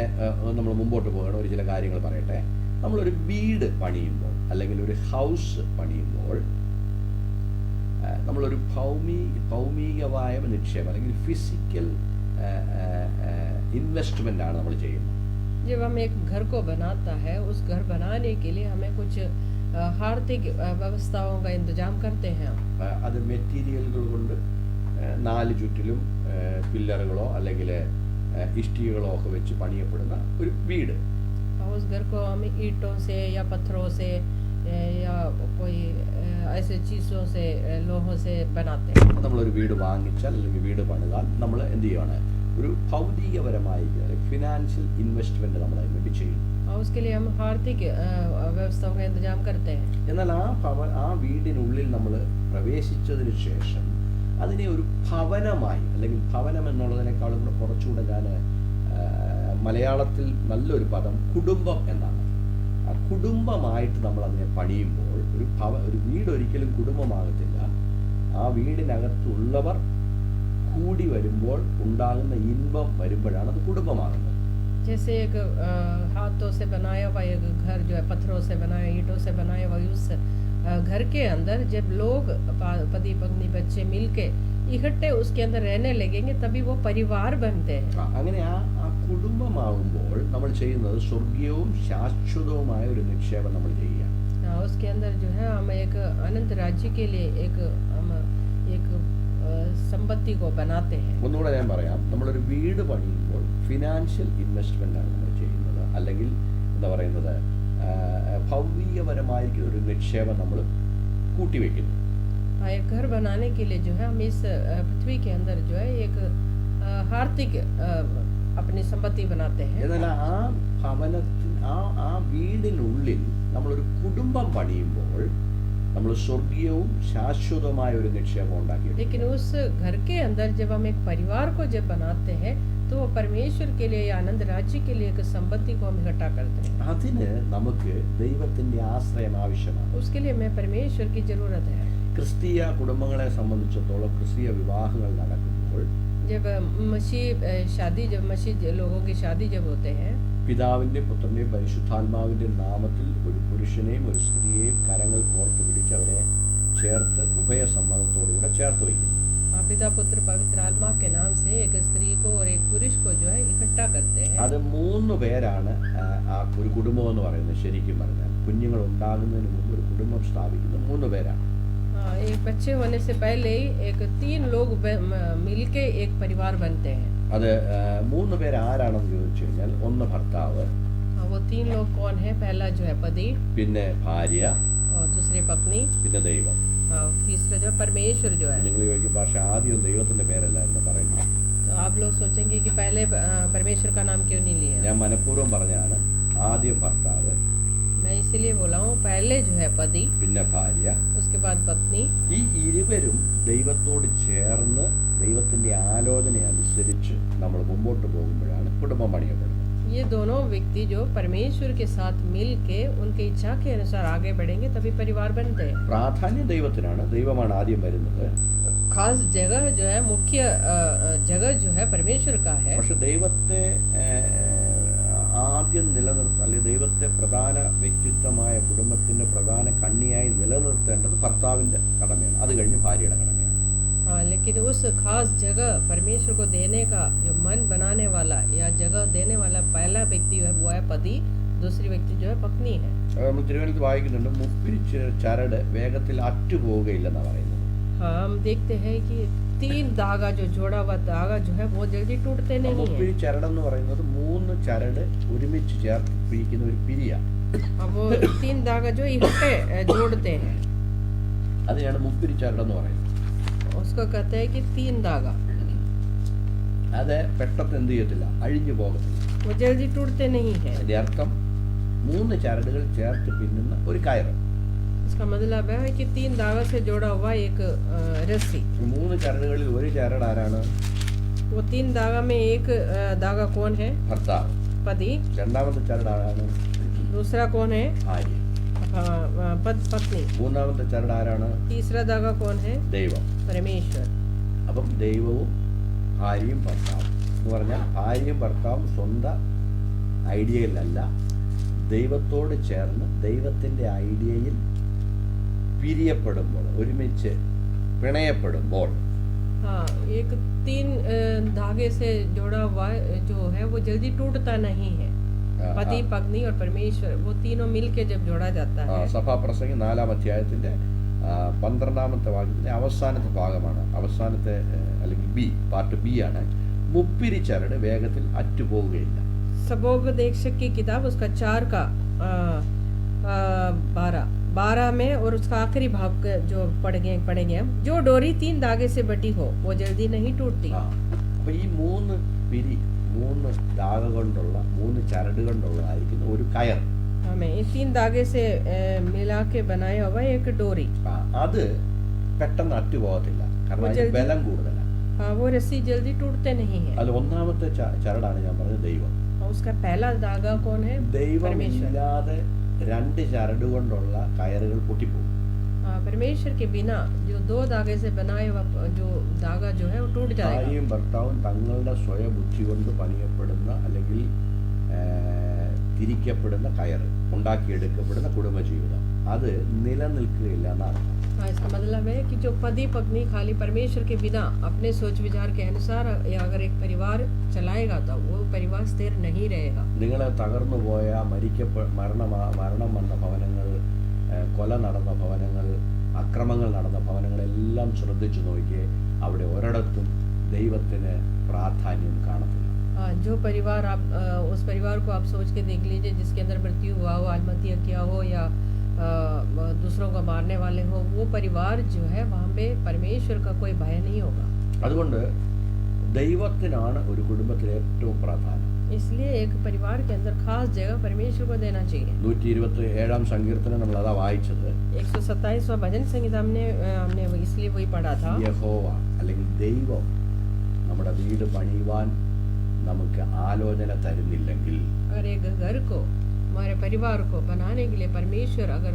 നമ്മൾ മുമ്പോട്ട് പോകണം. ഒരു ചില കാര്യങ്ങൾ പറയട്ടെ. നമ്മളൊരു വീട് പണിയുമ്പോൾ അല്ലെങ്കിൽ ഒരു ഹൗസ് പണിയുമ്പോൾ നമ്മളൊരു ഭൗമികമായ നിക്ഷേപം അല്ലെങ്കിൽ ഫിസിക്കൽ ഇൻവെസ്റ്റ്മെൻ്റ് ആണ് നമ്മൾ ചെയ്യുന്നത്. जब हम एक घर को बनाता है, उस घर बनाने के लिए हमें कुछ आर्थिक व्यवस्थाओं का इंतजाम करते हैं. അത് മെറ്റീരിയലുകൾ കൊണ്ട് നാല് ചുറ്റിലും പില്ലറുകളോ അല്ലെങ്കിൽ ഇഷ്ടികകളോ ഒക്കെ വെച്ച് പണിയപ്പെടുന്ന ഒരു വീട്. उस घर को हम ईंटों से या पत्थरों से या कोई ऐसे चीज़ों से, लोहों से बनाते हैं. നമ്മളൊരു വീട് വാങ്ങിച്ചാൽ അല്ലെങ്കിൽ വീട് പണിതാൽ നമ്മൾ എന്ത് ചെയ്യുകയാണ്? ഒരു ഭൗതികപരമായ ഫിനാൻഷ്യൽ ഇൻവെസ്റ്റ്മെന്റ് നമ്മൾ അതിന് വേണ്ടി ചെയ്യും. और उसके लिए हम आर्थिक व्यवस्थाओं का इंतजाम करते हैं. എന്നാൽ ആ വീടിനുള്ളിൽ നമ്മൾ പ്രവേശിച്ചതിന് ശേഷം അതിനെ ഒരു ഭവനമായി, അല്ലെങ്കിൽ ഭവനം എന്നുള്ളതിനേക്കാളും കൂടെ കുറച്ചുകൂടെ ഞാൻ മലയാളത്തിൽ നല്ലൊരു പദം കുടുംബം എന്നാണ്. ആ കുടുംബമായിട്ട് നമ്മൾ അതിനെ പണിയുമ്പോൾ ഒരു വീട് ഒരിക്കലും കുടുംബമാകത്തില്ല. ആ വീടിനകത്തുള്ളവർ കൂടി വരുമ്പോൾ ഉണ്ടാകുന്ന ഇൻപം വരുമ്പോഴാണ് അത് കുടുംബമാകുന്നത്. जैसे एक हाथों से बनाया हुआ एक घर जो है, पत्थरों से बनाया, ईंटों से बनाया हुआ, उस घर के अंदर जब लोग पति पत्नी बच्चे मिलके इकट्ठे उसके अंदर रहने लगेंगे तभी वो परिवार बनते हैं. അങ്ങനെ ആ കുടുംബമാകുമ്പോൾ നമ്മൾ ചെയ്യുന്നത് സ്വർഗീയവും ശാശ്വതവുമായ ഒരു നിക്ഷേപം നമ്മൾ ചെയ്യുക. उसके अंदर जो है हम एक अनंत राज्य के लिए हम एक संपत्ति को बनाते हैं. ഒന്നുകൂടെ ഞാൻ പറയാം, നമ്മളൊരു വീട് പണിയുമ്പോൾ ഫിനാൻഷ്യൽ ഇൻവെസ്റ്റ്മെന്റ് ആണ് നമ്മൾ ചെയ്യുന്നത്. അല്ലെങ്കിൽ എന്താ പറയുന്നത്, ഭൗതികപരമായിരിക്കുന്ന ഒരു നിക്ഷേപം നമ്മൾ കൂട്ടിവെക്കുന്നു. एक घर बनाने के लिए जो है हम इस पृथ्वी के अंदर जो है एक आर्थिक अपनी संपत्ति बनाते हैं. എന്നാൽ ആ ഭവനത്തിൽ ആ വീടിനുള്ളിൽ നമ്മളൊരു കുടുംബം പണിയുമ്പോൾ നമ്മൾ സ്വർഗീയവും ശാശ്വതമായ ഒരു നിക്ഷേപം ഉണ്ടാക്കി. लेकिन उस घर के अंदर जब हम एक परिवार को जब बनाते हैं तो वो परमेश्वर के लिए या आनंद राज्य के लिए एक संपत्ति को हम इकट्ठा करते हैं. അതിന് നമുക്ക് ദൈവത്തിന്റെ ആശ്രയം ആവശ്യമാണ്. उसके लिए हमें परमेश्वर की जरूरत है. ക്രിസ്തീയ കുടുംബങ്ങളെ സംബന്ധിച്ചിടത്തോളം ക്രിസ്തീയ വിവാഹങ്ങൾ നടക്കുമ്പോൾ जब मसीह लोगों की शादी जब होते हैं, പിതാവിന്റെ പുത്രന്റെയും പരിശുദ്ധാത്മാവിന്റെ നാമത്തിൽ ഒരു പുരുഷനെയും ഒരു സ്ത്രീയെയും കരങ്ങൾ കോർത്ത് പിടിച്ച് അവരെ ചേർത്ത് ഉഭയസമ്മതത്തോടുകൂടെ ചേർത്ത് വയ്ക്കുന്നു. पिता पुत्र पवित्र आत्मा के नाम से एक स्त्री को और एक पुरुष को जो है इकट्ठा करते हैं. അത് 3 പേരാണ് ആ ഒരു കുടുംബം എന്ന് പറയുന്നത്. ശരിക്കും പറഞ്ഞാൽ കുഞ്ഞുങ്ങൾ ഉണ്ടാകുന്നതിന് മുമ്പ് ഒരു കുടുംബം സ്ഥാപിക്കുന്ന 3 പേരാണ്. एक बच्चे होने से पहले ही एक 3 लोग मिलके एक परिवार बनते हैं. അത് 3 പേര് ആരാണെന്ന് ചോദിച്ചു കഴിഞ്ഞാൽ, ഒന്ന് ഭർത്താവ്, वो 3 लोग कौन है? पहला जो है पति, പിന്നെ ഭാര്യ, और दूसरी पत्नी, പിന്നെ ദൈവം. तीसरा जो है परमेश्वर जो है. നിങ്ങൾ ചോദിക്കും, പക്ഷേ ആദ്യം ദൈവത്തിന്റെ പേരല്ലായിരുന്നു പറയുന്നത്. तो आप लोग सोचेंगे कि पहले परमेश्वर का नाम क्यों नहीं लिया? ഞാൻ മനഃപൂർവ്വം പറഞ്ഞാണ്, ആദ്യം ഭർത്താവ്, मैं इसीलिए बोला हूँ पहले जो है पति, പിന്നെ ഭാര്യ, उसके बाद पत्नी. ഈ ഇരുവരും ദൈവത്തോട് ചേർന്ന് ദൈവത്തിന്റെ ആലോചന അനുസരിച്ച് നമ്മൾ മുമ്പോട്ട് പോകുമ്പോഴാണ് കുടുംബം പണിയപ്പെടുന്നത്. ये दोनों व्यक्ति जो परमेश्वर के साथ मिल के उनके इच्छा के अनुसार आगे बढ़ेंगे तभी परिवार बनते हैं. പ്രാധാന്യം ദൈവത്തിനാണ്, ദൈവമാണ് ആദ്യം വരുന്നത്. खास जगह जो है, मुख्य जगह जो है परमेश्वर का है. പക്ഷെ ദൈവത്തെ ആദ്യം നിലനിർത്തുക, അല്ലെങ്കിൽ ദൈവത്തെ പ്രധാന വ്യക്തിത്വമായ കുടുംബത്തിന്റെ പ്രധാന കണ്ണിയായി നിലനിർത്തേണ്ടത് ഭർത്താവിന്റെ കടമയാണ്. അത് കഴിഞ്ഞ് ഭാര്യയുടെ കടമയാണ്. हाँ, लेकिन उस खास जगह परमेश्वर को देने का जो मन बनाने वाला या जगह देने वाला पहला व्यक्ति है वो है पति, दूसरी व्यक्ति जो है पत्नी है. നമ്മൾ തിരുവനന്തപുരത്ത് വായിക്കുന്നുണ്ട്, മുപ്പിരിച്ച് ചരട് വേഗത്തിൽ അറ്റുപോവുകയില്ലെന്നാണ് പറയുന്നത്. हाँ, हम देखते हैं कि 3 धागा जो जोड़ा हुआ धागा जो है वो जल्दी टूटते नहीं है. മുപ്പിരി ചരടെന്ന് പറയുന്നത് 3 ചരട് ഒരുമിച്ച് ചേർത്ത് പിരിക്കുന്ന ഒരു പിരിയാണ്. अब वो 3 धागा जो इकट्ठे जोड़ते हैं, അതിനാണ് മുപ്പിരി ചരടെന്ന് പറയുന്നത്. उसको कहते हैं कि 3 धागा. അത് പെട്ടെന്ന് എന്ത് ചെയ്യത്തില്ല, അഴിഞ്ഞു പോകത്തില്ല. वो जल्दी टूटते नहीं है. അതിന്റെ അർത്ഥം 3 ചരടുകൾ ചേർത്ത് പിന്നുന്ന ഒരു കയറ്. इसका मतलब है कि 3 धागा से जोड़ा हुआ एक रस्सी. 3 ചരടുകളിൽ ഒരു ചരട് ആരാണ്? वो 3 धागा में एक धागा कौन है? ഭർത്താവ്. पति. രണ്ടാമത്തെ ചരട് ആരാണ്? दूसरा कौन है? ഭാര്യ. पत्नी. മൂന്നാമത്തെ ചരട് ആരാണ്? तीसरा धागा कौन है? ദൈവം, परमेश्वर. അപ്പം ദൈവവും ഭാര്യയും ഭർത്താവും എന്ന് പറഞ്ഞാൽ ഭാര്യയും ഭർത്താവും സ്വന്തം ഐഡിയയിലല്ല, ദൈവത്തോട് ചേർന്ന് ദൈവത്തിന്റെ ഐഡിയയിൽ പിരിയപ്പെടുമ്പോൾ, ഒരുമിച്ച് പിണയപ്പെടുമ്പോൾ, हाँ, एक 3 धागे से जोड़ा हुआ जो है वो जल्दी टूटता नहीं है. पति, पत्नी और परमेश्वर, वो तीनों मिलके जब जोड़ा जाता है. സഭാപ്രസംഗം 4-ാം അധ്യായത്തിന്റെ 12-ാമത്തെ വാക്യത്തിന്റെ അവസാനത്തെ ഭാഗമാണ്. അവസാനത്തെ അല്ലെങ്കിൽ ബി, പാർട്ട് ബി ആണ്. മുപ്പിരി ചരട് വേഗത്തിൽ അറ്റുപോവുകയില്ല. सबोपदेशक की किताब उसका 4 का 12 में और उसका आखिरी भाग जो पढ़ेंगे हम, जो डोरी 3 धागे से बटी हो वो जल्दी नहीं टूटती. അപ്പൊ ഈ 3 പിരി, 3 ധാഗ കൊണ്ടുള്ള, 3 ചരട് കൊണ്ടുള്ളതായിരിക്കുന്ന ഒരു കയർ. हमें इन 3 धागे से मिला के बनाया हुआ एक डोरी. അത് പെട്ടെന്ന് അറ്റുപോകത്തില്ല, കാരണം അതിന് ബലം കൂടുതലാണ്. हाँ, वो रस्सी जल्दी टूटते नहीं है. അത് ഒന്നാമത്തെ ചരടാണ് ഞാൻ പറഞ്ഞത്, ദൈവം. उसका पहला धागा कौन है? ദൈവമില്ലാതെ 2 ചരട് കൊണ്ടുള്ള കയറുകൾ പൊട്ടിപ്പോകും. परमेश्वर के बिना जो 2 धागे से बनाया हुआ जो धागा जो है वो टूट जाएगा. ഭാര്യയും ഭർത്താവും തങ്ങളുടെ സ്വയബുദ്ധി കൊണ്ട് പണിയപ്പെടുന്ന അല്ലെങ്കിൽ തിരിക്കപ്പെടുന്ന കയറ്, ഉണ്ടാക്കിയെടുക്കപ്പെടുന്ന കുടുംബജീവിതം അത് നിലനിൽക്കുകയില്ല എന്നാണ്. इसका मतलब है कि जो पति पत्नी खाली परमेश्वर के बिना अपने सोच विचार के अनुसार या अगर एक परिवार चलाएगा तो वो परिवार स्थिर नहीं रहेगा. നിങ്ങൾ തകർന്നു പോയ മരണം വന്ന ഭവനങ്ങൾ, കൊല നടന്ന ഭവനങ്ങൾ, അക്രമങ്ങൾ നടന്ന ഭവനങ്ങളെല്ലാം ശ്രദ്ധിച്ചു നോക്കിയേ, അവിടെ ഒരിടത്തും ദൈവത്തിന് പ്രാധാന്യം കാണത്തില്ല. जो परिवार आप उस परिवार को आप सोच के देख लीजिए जिसके अंदर मृत्यु हुआ हो, आत्महत्या किया हो या दूसरों को मारने वाले हो, वो परिवार जो है वहाँ पे परमेश्वर का कोई भय नहीं होगा. അതുകൊണ്ട് ദൈവത്തിനാണ് ഒരു കുടുംബത്തിൽ ഏറ്റവും പ്രാധാന്യം. इसलिए एक परिवार के अंदर खास जगह परमेश्वर को देना चाहिए. 127 സങ്കീർത്തനം നമ്മൾ അതാ വായിച്ചത്. 127वां भजन संहिता हमने इसलिए वही पढ़ा था. യഹോവ അല്ലെങ്കിൽ ദൈവം നമ്മുടെ വീട് പണിയുവാൻ നമുക്ക് ആലോചന തരുന്നില്ലെങ്കിൽ, अगर एक घर को हमारे परिवार को बनाने के लिए परमेश्वर अगर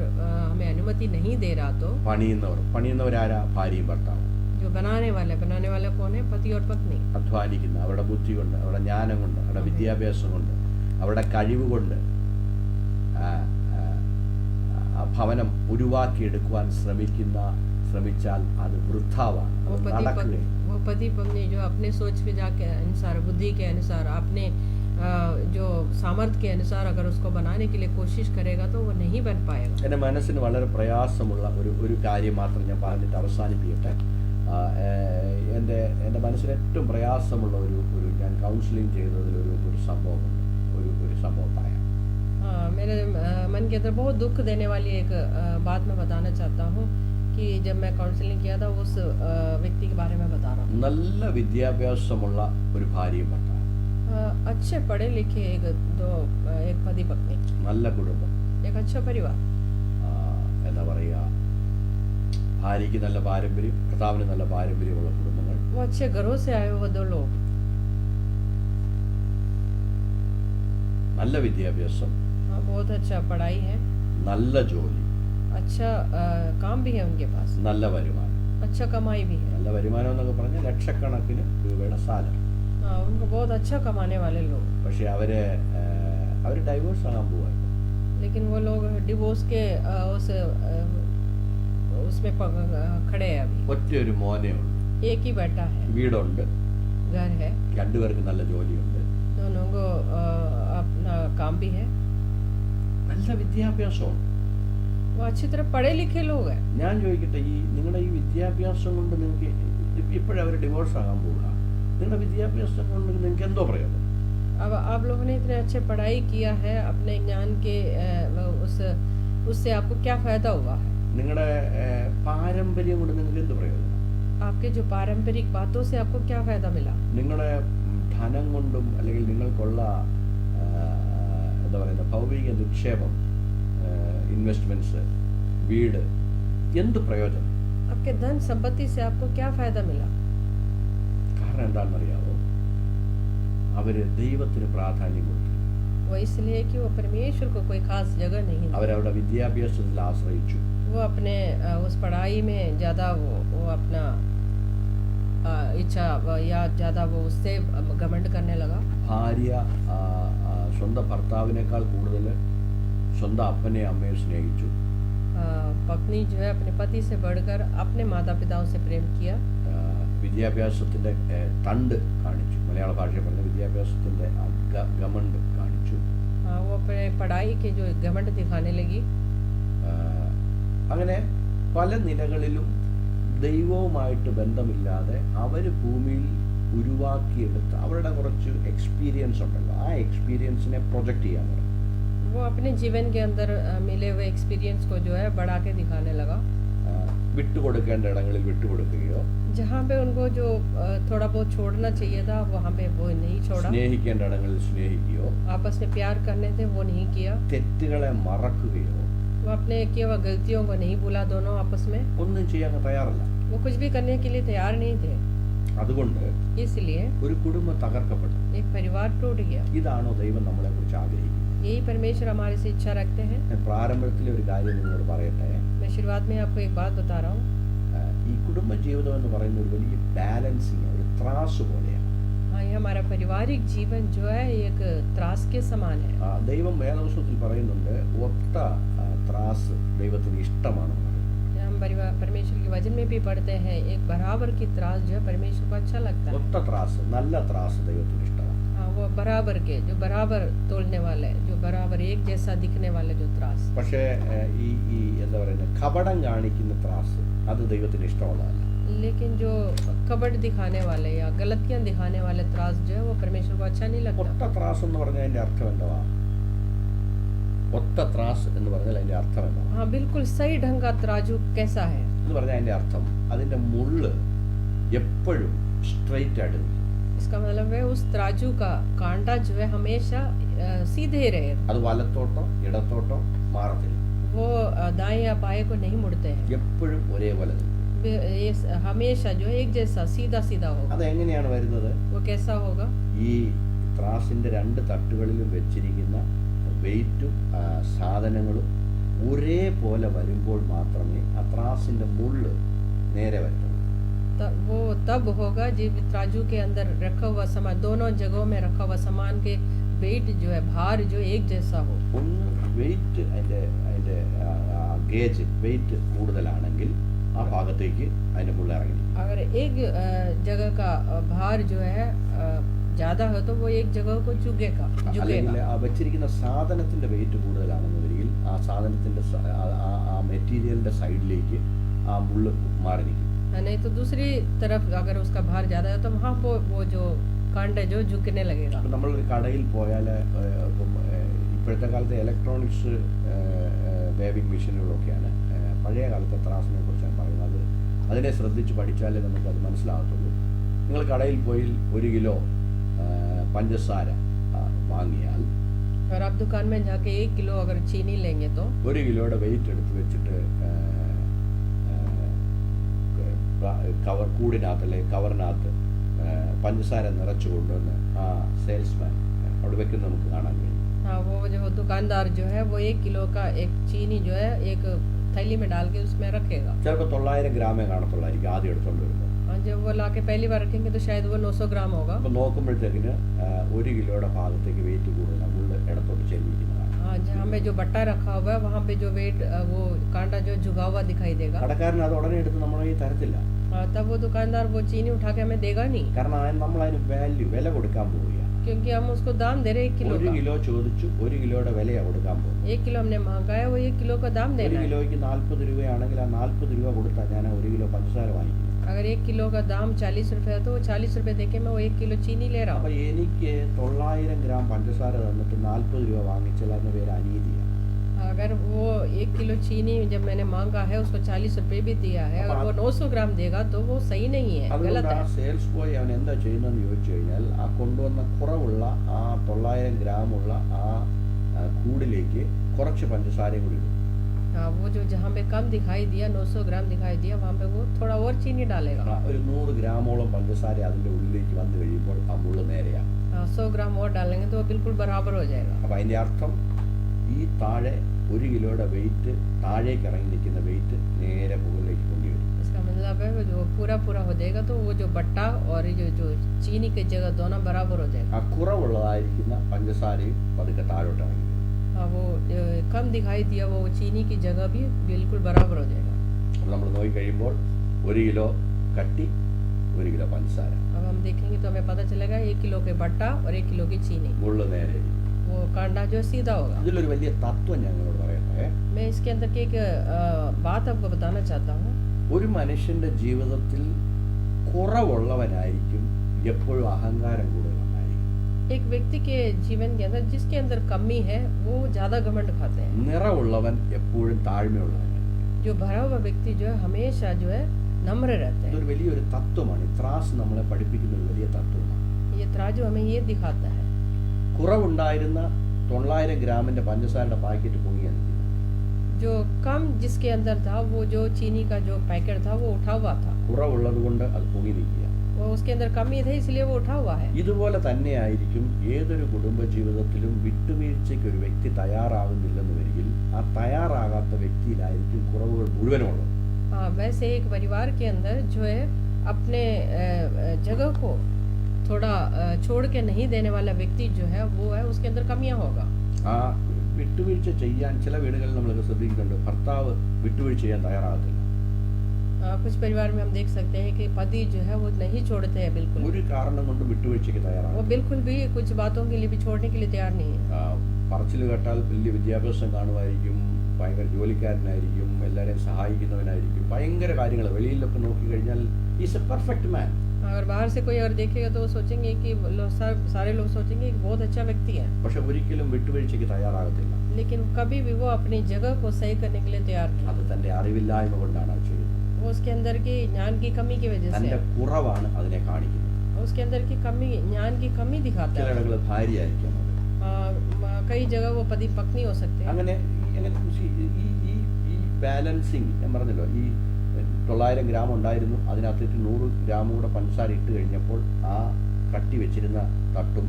हमें अनुमति नहीं दे रहा तो പണിയുന്നവരാരാ? ഭാര്യയും ഭർത്താവും. जो बनाने वाले कौन है? पति और पत्नी. അധ്വാനിക്കുന്ന, അവരുടെ ബുദ്ധി കൊണ്ട്, അവരുടെ ജ്ഞാനം കൊണ്ട്, അവരുടെ വിദ്യാഭ്യാസം കൊണ്ട്, അവരുടെ കഴിവ് കൊണ്ട് ഭവനം ഉരുവാക്കിയെടുക്കുവാൻ ശ്രമിച്ചാൽ അത് വൃഥാവാണ്, നടക്കുകയില്ല. वो पति पत्नी जो अपने सोच विचार के अनुसार, बुद्धि के अनुसार, अपने जो सामर्थ्य के अनुसार अगर उसको बनाने के लिए कोशिश करेगा तो वो नहीं बन पाएगा. എൻ്റെ മനസ്സിന് വളരെ പ്രയാസമുള്ള ഒരു കാര്യം മാത്രം ഞാൻ പറഞ്ഞിട്ട് അവസാനിപ്പിക്കട്ടെ. എൻ്റെ മനസ്സിന് ഏറ്റവും പ്രയാസമുള്ള ഒരു ഞാൻ കൗൺസിലിംഗ് ചെയ്തതിൽ ഒരു സംഭവമുണ്ട്. ഒരു സംഭവം പറയാം. मेरे मन के अंदर बहुत दुख देने वाली एक बात मैं बताना चाहता हूँ कि जब मैं काउंसलिंग किया था उस व्यक्ति के बारे में बता रहा हूँ. നല്ല വിദ്യാഭ്യാസമുള്ള ഒരു ഭാര്യയും ഭർത്താവും, अच्छे पढ़े लिखे एक पति पत्नी, നല്ല കുടുംബം, एक अच्छा परिवार. എന്താ പറയുക, ഭാര്യയ്ക്ക് നല്ല പാരമ്പര്യം, ഭർത്താവിന് നല്ല പാരമ്പര്യമുള്ള കുടുംബങ്ങൾ. वो अच्छे घरों से आए हुए दो लोग, നല്ല വിദ്യാഭ്യാസം, बहुत अच्छा पढ़ाई है, നല്ല ജോലി, अच्छा काम भी है उनके पास, നല്ല വരുമാനം. अच्छा कमाई भी है. നല്ല വരുമാനം എന്നൊക്കെ പറഞ്ഞാൽ ലക്ഷക്കണക്കിന് രൂപയുടെ സാലറി. उनको बहुत अच्छा कमाने वाले लोग. പക്ഷെ അവര് ഡൈവോഴ്സ് ആകാൻ പോവാ. लेकिन वो लोग डिवोर्स के उसमें खड़े हैं अभी. ഒറ്റയൊരു മോനേ ഉള്ളൂ, एक ही बेटा है, വീടുണ്ട്, घर है, രണ്ടുപേർക്ക് നല്ല ജോലിയുണ്ട്, दोनों को अपना काम भी है, നല്ല വിദ്യാഭ്യാസമുണ്ട്. वो अच्छी तरह पढ़े लिखे लोग हैं. ഞാൻ ചോദിക്കട്ടെ, നിങ്ങളുടെ ഈ വിദ്യാഭ്യാസം കൊണ്ട് നിങ്ങൾക്ക് ഇപ്പോഴവർ ഡിവോഴ്സ് ആകാൻ പോവുക, നിങ്ങളുടെ വിദ്യാഭ്യാസം കൊണ്ട് നിങ്ങൾക്ക് എന്തോ പ്രയോജനം? अब आप लोगों ने इतने अच्छे पढ़ाई किया है, अपने ज्ञान के उससे आपको क्या फायदा हुआ है? നിങ്ങളുടെ പാരമ്പര്യം കൊണ്ട് നിങ്ങൾക്ക് എന്ത് പ്രയോജനം? आपके जो पारंपरिक बातों से आपको क्या फायदा मिला? നിങ്ങളുടെ ധനം കൊണ്ടും അല്ലെങ്കിൽ നിങ്ങൾക്കുള്ള എന്താ പറയുക ഭൗതിക നിക്ഷേപം, ഇൻവെസ്റ്റ്മെന്റ്സ്, വീട്, എന്ത് പ്രയോജനം? आपके धन संपत्ति से आपको क्या फायदा मिला? കാരണം എന്താണെന്നറിയാമോ? അവര് ദൈവത്തിന് പ്രാധാന്യം കൊടുത്തു. वो इसलिए कि वो परमेश्वर को कोई खास जगह नहीं दी. അവരവരുടെ വിദ്യാഭ്യാസത്തിൽ ആശ്രയിച്ചു. वो अपने उस पढ़ाई में ज़्यादा वो अपना इच्छा या ज़्यादा वो उससे घमंड करने लगा. ഭാര്യ സ്വന്തം ഭർത്താവിനേക്കാൾ കൂടുതൽ സ്വന്തം അപ്പനെ അമ്മയെ സ്നേഹിച്ചു. पत्नी जो है अपने पति से बढ़कर अपने माता पिताओं से प्रेम किया. വിദ്യാഭ്യാസത്തിൻ്റെ തണ്ട് കാണിച്ചു. മലയാള ഭാഷയിൽ പറഞ്ഞ വിദ്യാഭ്യാസത്തിൻ്റെ ഗമണ്ട് കാണിച്ചു. वो अपने पढ़ाई के जो घमंड दिखाने लगी. അങ്ങനെ പല നിലകളിലും ദൈവവുമായിട്ട് ബന്ധമില്ലാതെ അവർ ഭൂമിയിൽ ഉരുവാക്കിയെടുത്ത് അവരുടെ കുറച്ച് എക്സ്പീരിയൻസ് ഉണ്ടല്ലോ, ആ എക്സ്പീരിയൻസിനെ പ്രൊജക്റ്റ് ചെയ്യാൻ തുടങ്ങി. वो अपने जीवन के अंदर मिले हुए एक्सपीरियंस को जो है बढ़ा के दिखाने लगा. വിട്ടുകൊടുക്കേണ്ട ഇടങ്ങളിൽ വിട്ടുകൊടുക്കുകയോ, जहाँ पे उनको जो थोड़ा बहुत छोड़ना चाहिए था वहाँ पे वो नहीं छोड़ा. സ്നേഹിക്കേണ്ട ഇടങ്ങളിൽ സ്നേഹിക്കുകയോ, आपस में प्यार करने थे वो नहीं किया. തെറ്റുകളെ മറക്കുകയോ, वो अपने किए हुए गलतियों को नहीं भूला. दोनों आपस में ഒന്നും ചെയ്യാൻ തയ്യാറല്ല. वो कुछ भी करने के लिए तैयार नहीं थे. അതുകൊണ്ട് इसलिए ഒരു കുടുംബം തകർക്കപ്പെട്ടു. एक परिवार टूट गया. ഇതാണോ ദൈവം നമ്മളെ കുറിച്ച് ആഗ്രഹിക്കുന്നത്? यही परमेश्वर हमारे से इच्छा रखते हैं. ഞാൻ പ്രാരംഭത്തിലെ ഒരു കാര്യം നിങ്ങളോട് പറയട്ടെ. मैं शुरुआत में आपको एक बात बता रहा हूँ. ഈ കുടുംബ ജീവിതം എന്ന് പറയുന്ന ഒരു വലിയ ബാലൻസിങ്, ഒരു ത്രാസ് പോലെയാണ്. हाँ, ये हमारा पारिवारिक जीवन जो है एक त्रास के समान है। ദൈവം വേദപുസ്തകത്തിൽ പറയുന്നുണ്ട് ഒത്ത ത്രാസ് ദൈവത്തിന് ഇഷ്ടമാണ്. हम परमेश्वर के वचन में भी पढ़ते हैं एक बराबर की त्रास जो है परमेश्वर को अच्छा लगता है। ഒത്ത ത്രാസ്, നല്ല ത്രാസ് ദൈവത്തിന് ഇഷ്ടമാണ്. हाँ, वो बराबर के जो बराबर तोलने वाले, जो बराबर एक जैसा दिखने वाले जो त्रास। പക്ഷേ ഈ എന്താ പറയുന്നത്, കപടം കാണിക്കുന്ന ത്രാസ് അത് ദൈവത്തിന് ഇഷ്ടമുള്ളതല്ല. लेकिन जो कपट दिखाने वाले या गलतियां दिखाने वाले त्रास जो है वो परमेश्वर को अच्छा नहीं लगता। ഒത്ത ത്രാസ് എന്ന് പറഞ്ഞാൽ അതിന്റെ അർത്ഥം എന്തുവാ? ഒത്ത ത്രാസ് എന്ന് പറഞ്ഞാൽ അതിന്റെ അർത്ഥം എന്തുവാ? हाँ, बिल्कुल सही ढंग का तराजू कैसा है എന്ന് പറഞ്ഞാൽ അതിന്റെ അർത്ഥം അതിന്റെ മുള്ള് എപ്പോഴും സ്ട്രെയിറ്റ് ആയിട്ട് നിൽക്കും. इसका मतलब है उस तराजू का कांटा जो है हमेशा सीधे रहे, അത് വലത്തോട്ടോ ഇടത്തോട്ടോ മാറത്തില്ല, वो दाएं या बाएं को नहीं मुड़ते हैं, എപ്പോഴും ഒരേപോലെ നിൽക്കും. ये हमेशा जो है एक जैसा सीधा सीधा होगा। അതെങ്ങനെയാണ് വരുന്നത്? वो कैसा होगा? ഈ ത്രാസിന്റെ രണ്ട് തട്ടുകളിലും വെച്ചിരിക്കുന്ന വെയിറ്റും സാധനങ്ങളും ഒരേപോലെ വരുമ്പോൾ മാത്രമേ ആ ത്രാസിന്റെ മുള്ള് നേരെ വരത്തുള്ളൂ. वो तब होगा जब तराजू के अंदर रखा हुआ सामान, दोनों जगहों में रखा हुआ सामान के वेट जो है भार जो एक जैसा हो। ഒന്ന് വെയിറ്റ് അതിന്റെ ഗേജ് വെയിറ്റ് കൂടുതലാണെങ്കിൽ ആ ഭാഗത്തേക്ക് അതിന്റെ മുള്ള ഇറങ്ങി. अगर एक जगह का भार जो है ज्यादा हो तो वो एक जगह को झुकेगा। അല്ലെങ്കിൽ ആ വെച്ചിരിക്കുന്ന സാധനത്തിന്റെ വെയിറ്റ് കൂടുതലാണെന്നുണ്ടെങ്കിൽ ആ സാധനത്തിന്റെ ആ മെറ്റീരിയലിന്റെ സൈഡിലേക്ക് ആ മുള്ള് മാറി നിൽക്കും. नहीं तो दूसरी तरफ अगर उसका भार ज्यादा है तो वहाँ वो जो कांड है जो झुकने लगेगा। അപ്പം നമ്മളൊരു കടയിൽ പോയാൽ ഇപ്പോഴത്തെ കാലത്തെ ഇലക്ട്രോണിക്സ് വേവിംഗ് മെഷീനുകളൊക്കെയാണ്. പഴയ കാലത്തെ ത്രാസിനെ കുറിച്ചാണ് പറയുന്നത്. അതിനെ ശ്രദ്ധിച്ച് പഠിച്ചാലേ നമുക്കത് മനസ്സിലാകത്തുള്ളൂ. നിങ്ങൾ കടയിൽ പോയി 1 കിലോ പഞ്ചസാര വാങ്ങിയാൽ और आप दुकान में जाके 1 किलो अगर चीनी लेंगे तो 1 കിലോയുടെ വെയിറ്റ് എടുത്ത് വെച്ചിട്ട് കൂടിനകത്ത് അല്ലെങ്കിൽ കവറിനകത്ത് പഞ്ചസാര നിറച്ചു കൊണ്ടുവന്ന് ആ സെയിൽസ്മാൻ അവിടെ വെക്കുന്ന നമുക്ക് കാണാൻ കഴിയും. हाँ, वो जो दुकानदार जो है वो 1 किलो का एक चीनी जो है एक थैली में डाल के उसमें रखेगा। ചിലപ്പോൾ 900 ഗ്രാമേ കാണത്തുള്ളായിരിക്കും ആദ്യം എടുത്തുകൊണ്ട് വരുന്നത്. और जब वो लाके पहली बार रखेंगे तो शायद वो 900 ग्राम होगा। അപ്പോൾ നോക്കുമ്പോഴത്തേക്കിന് 1 കിലോയുടെ ഭാഗത്തേക്ക് വെയിറ്റ് കൂടുതലാണ്, മുള്ള ഇടത്തോട്ട് ചെല്ലിയിരിക്കുന്നതാണ്. हाँ, जहाँ में जो बट्टा रखा हुआ है वहाँ पे जो वेट वो कांटा जो झुका हुआ दिखाई देगा। കടക്കാരൻ അത് ഉടനെ എടുത്ത് നമ്മളെ ഈ തരത്തില്ല. तब वो दुकानदार वो चीनी उठा के हमें देगा नहीं, കാരണം നമ്മൾ അതിന് വില കൊടുക്കാൻ പോവുകയാണ്. क्योंकि हम उसको दाम दे रहे 1 किलो 1 का। കിലോ ചോദിച്ചു 1 കിലോയുടെ വിലയാണ് കൊടുക്കാൻ പോകുന്നത്. 1 किलो हमने मांगा है, वो 1 किलो का दाम 1 देना है। കിലോയ്ക്ക് 40 രൂപയാണെങ്കിൽ ആ 40 രൂപ കൊടുത്താൽ ഞാൻ 1 കിലോ പഞ്ചസാര വാങ്ങിക്കുന്നു. अगर 1 किलो का दाम 40 रुपये है तो वो 40 रुपये देके मैं वो 1 किलो चीनी ले रहा അപ്പോൾ हूँ। എനിക്ക് 900 ഗ്രാം പഞ്ചസാര തന്നിട്ട് 40 രൂപ വാങ്ങിച്ചാൽ അതിന് പേര് അനീതിയാണ്. अगर वो 1 किलो चीनी जब मैंने मांगा है उसको 40 रुपये भी दिया है, अगर वो 900 ग्राम देगा तो वो सही नहीं है, गलत അതുകൊണ്ട് ആ है। സെയിൽസ് ബോയ് അവൻ എന്താ ചെയ്യുന്നതെന്ന് ചോദിച്ചു കഴിഞ്ഞാൽ ആ കൊണ്ടുവന്ന കുറവുള്ള ആ 900 ഗ്രാമുള്ള ആ കൂടിലേക്ക് കുറച്ച് പഞ്ചസാരയും കൂടി ഇടും. हाँ, वो जो जहाँ पे कम दिखाई दिया 900 ग्राम दिखाई दिया वहाँ पे वो थोड़ा और चीनी डालेगा। ഒരു 100 ഗ്രാമോളം പഞ്ചസാര അതിൻ്റെ ഉള്ളിലേക്ക് വന്നു കഴിയുമ്പോൾ ആ മുള്ള് നേരെയാണ്. 100 ग्राम और डालेंगे तो वो बिल्कुल बराबर हो जाएगा। അപ്പം അതിൻ്റെ അർത്ഥം ഈ താഴെ 1 കിലോയുടെ വെയിറ്റ് താഴേക്ക് ഇറങ്ങി നിൽക്കുന്ന വെയിറ്റ് നേരെ മുകളിലേക്ക് കൊണ്ടുവരും. इसका मतलब है वो जो पूरा हो जाएगा तो वो जो बट्टा और ये जो चीनी की जगह दोनों बराबर हो जाएगा। ആ കുറവുള്ളതായിരിക്കുന്ന പഞ്ചസാരയും പതുക്കെ താഴോട്ട് ഇറങ്ങി. हाँ, वो कम दिखाई दिया वो चीनी की जगह भी बिल्कुल बराबर हो जाएगा। അപ്പോൾ നമ്മൾ നോക്കി കഴിയുമ്പോൾ 1 കിലോ കട്ടി 1 കിലോ പഞ്ചസാര, अब हम देखेंगे तो हमें पता चलेगा 1 किलो के बट्टा और 1 किलो की चीनी, മുള്ള് നേരെ. वो कांडा जो सीधा होगा। ഇതിലൊരു വലിയ തത്വം ഞങ്ങളോട് പറയട്ടെ. मैं इसके अंदर की एक बात आपको बताना चाहता हूँ। ഒരു മനുഷ്യന്റെ ജീവിതത്തിൽ കുറവുള്ളവനായിരിക്കും എപ്പോഴും അഹങ്കാരം കൂടുതലുണ്ടായിരിക്കും. एक व्यक्ति के जीवन के अंदर जिसके अंदर कमी है वो ज्यादा घमंड खाते हैं। നിറവുള്ളവൻ എപ്പോഴും താഴ്മയുള്ളവനായിരിക്കും. जो भरा हुआ व्यक्ति जो है हमेशा जो है नम्र रहते हैं। ഇതൊരു വലിയൊരു തത്വമാണ്. ഈ ത്രാസ് നമ്മളെ പഠിപ്പിക്കുന്ന ഒരു വലിയ തത്വമാണ്. ये तराजू हमें ये दिखाता है। കുറവുണ്ടായിരുന്ന 900 ഗ്രാമിന്റെ പഞ്ചസാരയുടെ പാക്കറ്റ് പൊങ്ങിയാണ് നിൽക്കുന്നത്. जो कम जिसके अंदर था वो जो चीनी का जो पैकेट था वो उठा हुआ था, കുറവുള്ളത് കൊണ്ട് അത് പൊങ്ങി നിൽക്കുക. वो उसके अंदर कमी थी इसलिए वो उठा हुआ है। ഇതുപോലെ തന്നെയായിരിക്കും ഏതൊരു കുടുംബ ജീവിതത്തിലും വിട്ടുവീഴ്ചയ്ക്ക് ഒരു വ്യക്തി തയ്യാറാകുന്നില്ലെന്ന് വരികിൽ ആ തയ്യാറാകാത്ത വ്യക്തിയിലായിരിക്കും കുറവുകൾ മുഴുവനുള്ളത്. हाँ, वैसे एक परिवार के अंदर जो है अपने जगह को थोड़ा छोड़ के नहीं देने वाला व्यक्ति जो है वो है, उसके अंदर कमियां होगा। ആ വിട്ടുവീഴ്ച ചെയ്യാൻ ചില വീടുകളിൽ നമ്മളൊക്കെ ശ്രദ്ധിക്കുന്നുണ്ട്, ഭർത്താവ് വിട്ടുവീഴ്ച ചെയ്യാൻ തയ്യാറാകത്തില്ല. कुछ परिवार में हम देख सकते हैं कि पति जो है वो नहीं छोड़ते हैं बिल्कुल, ഒരു കാരണം കൊണ്ടും വിട്ടുവീഴ്ചയ്ക്ക് वो തയ്യാറാകും. बिल्कुल भी कुछ बातों के लिए भी छोड़ने के लिए तैयार नहीं है। പറച്ചിൽ കേട്ടാൽ വലിയ വിദ്യാഭ്യാസം കാണുമായിരിക്കും, ഭയങ്കര ജോലിക്കാരനായിരിക്കും, എല്ലാവരെയും സഹായിക്കുന്നവനായിരിക്കും, ഭയങ്കര കാര്യങ്ങൾ വെളിയിലൊക്കെ നോക്കിക്കഴിഞ്ഞാൽ ഈസ് എ പെർഫെക്റ്റ് മാൻ. अगर बाहर से कोई अगर देखेगा तो वो सोचेंगे कि सारे लोग सोचेंगे कि बहुत अच्छा व्यक्ति है, പക്ഷെ ഒരിക്കലും വിട്ടുവീഴ്ചയ്ക്ക് തയ്യാറാകത്തില്ല. लेकिन कभी भी वो अपनी जगह को सही करने के लिए तैयार नहीं। അത് തന്റെ അറിവില്ലായ്മ കൊണ്ടാണ് അത് ചെയ്യുന്നത്. वो उसके अंदर की ज्ञान की कमी की वजह से തന്റെ है। കുറവാണ് അതിനെ കാണിക്കുന്നത്. उसके अंदर की कमी, ज्ञान की कमी दिखाता है। ചിലയിടങ്ങളിൽ ഭാര്യയായിരിക്കും അത്. कई जगह वो पति पत्नी हो सकते हैं। അങ്ങനെ ഈ ബാലൻസിങ് ഞാൻ പറഞ്ഞല്ലോ, ഈ 900 ഗ്രാം ഉണ്ടായിരുന്നു, അതിനകത്തേക്ക് 100 ഗ്രാം കൂടെ പഞ്ചസാര ഇട്ട് കഴിഞ്ഞപ്പോൾ ആ കട്ടി വെച്ചിരുന്ന തട്ടും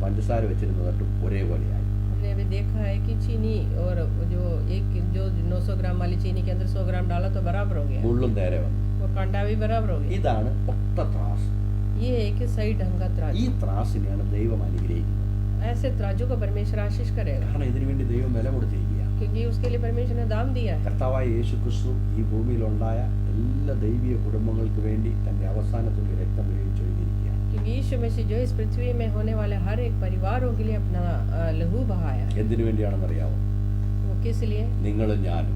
പഞ്ചസാര വെച്ചിരുന്ന തട്ടും ഒരേപോലെയായി. हमने अभी देखा है कि चीनी और जो 900 ग्राम वाली चीनी के अंदर 100 ग्राम डाला तो बराबर हो गया, മുള്ളും നേരെ വന്നു. और कांडा भी बराबर हो गया। ഇതാണ് ഒത്ത ത്രാസ്. ये है कि सही ढंग का ഈ तराजू, ത്രാസിനെയാണ് ദൈവം അനുഗ്രഹിക്കുന്നത്. ऐसे तराजू को परमेश्वर आशीष करेगा, കാരണം ഇതിനു വേണ്ടി ദൈവം വില കൊടുത്തിരിക്കുക. क्योंकि उसके लिए परमेश्वर ने दाम दिया है। കർത്താവായ യേശു ക്രിസ്തു ഈ ഭൂമിയിലുണ്ടായ എല്ലാ ദൈവീയ കുടുംബങ്ങൾക്ക് വേണ്ടി തന്റെ അവസാനത്തുള്ള രക്തം ഒഴുകിയിരിക്കുകയാണ്. क्योंकि यीशु मसीह जो इस पृथ्वी में होने वाले हर एक परिवारों के लिए अपना लहू बहाया है। എന്തിനു വേണ്ടിയാണെന്ന് അറിയാമോ? वो किस लिए? നിങ്ങളും ഞാനും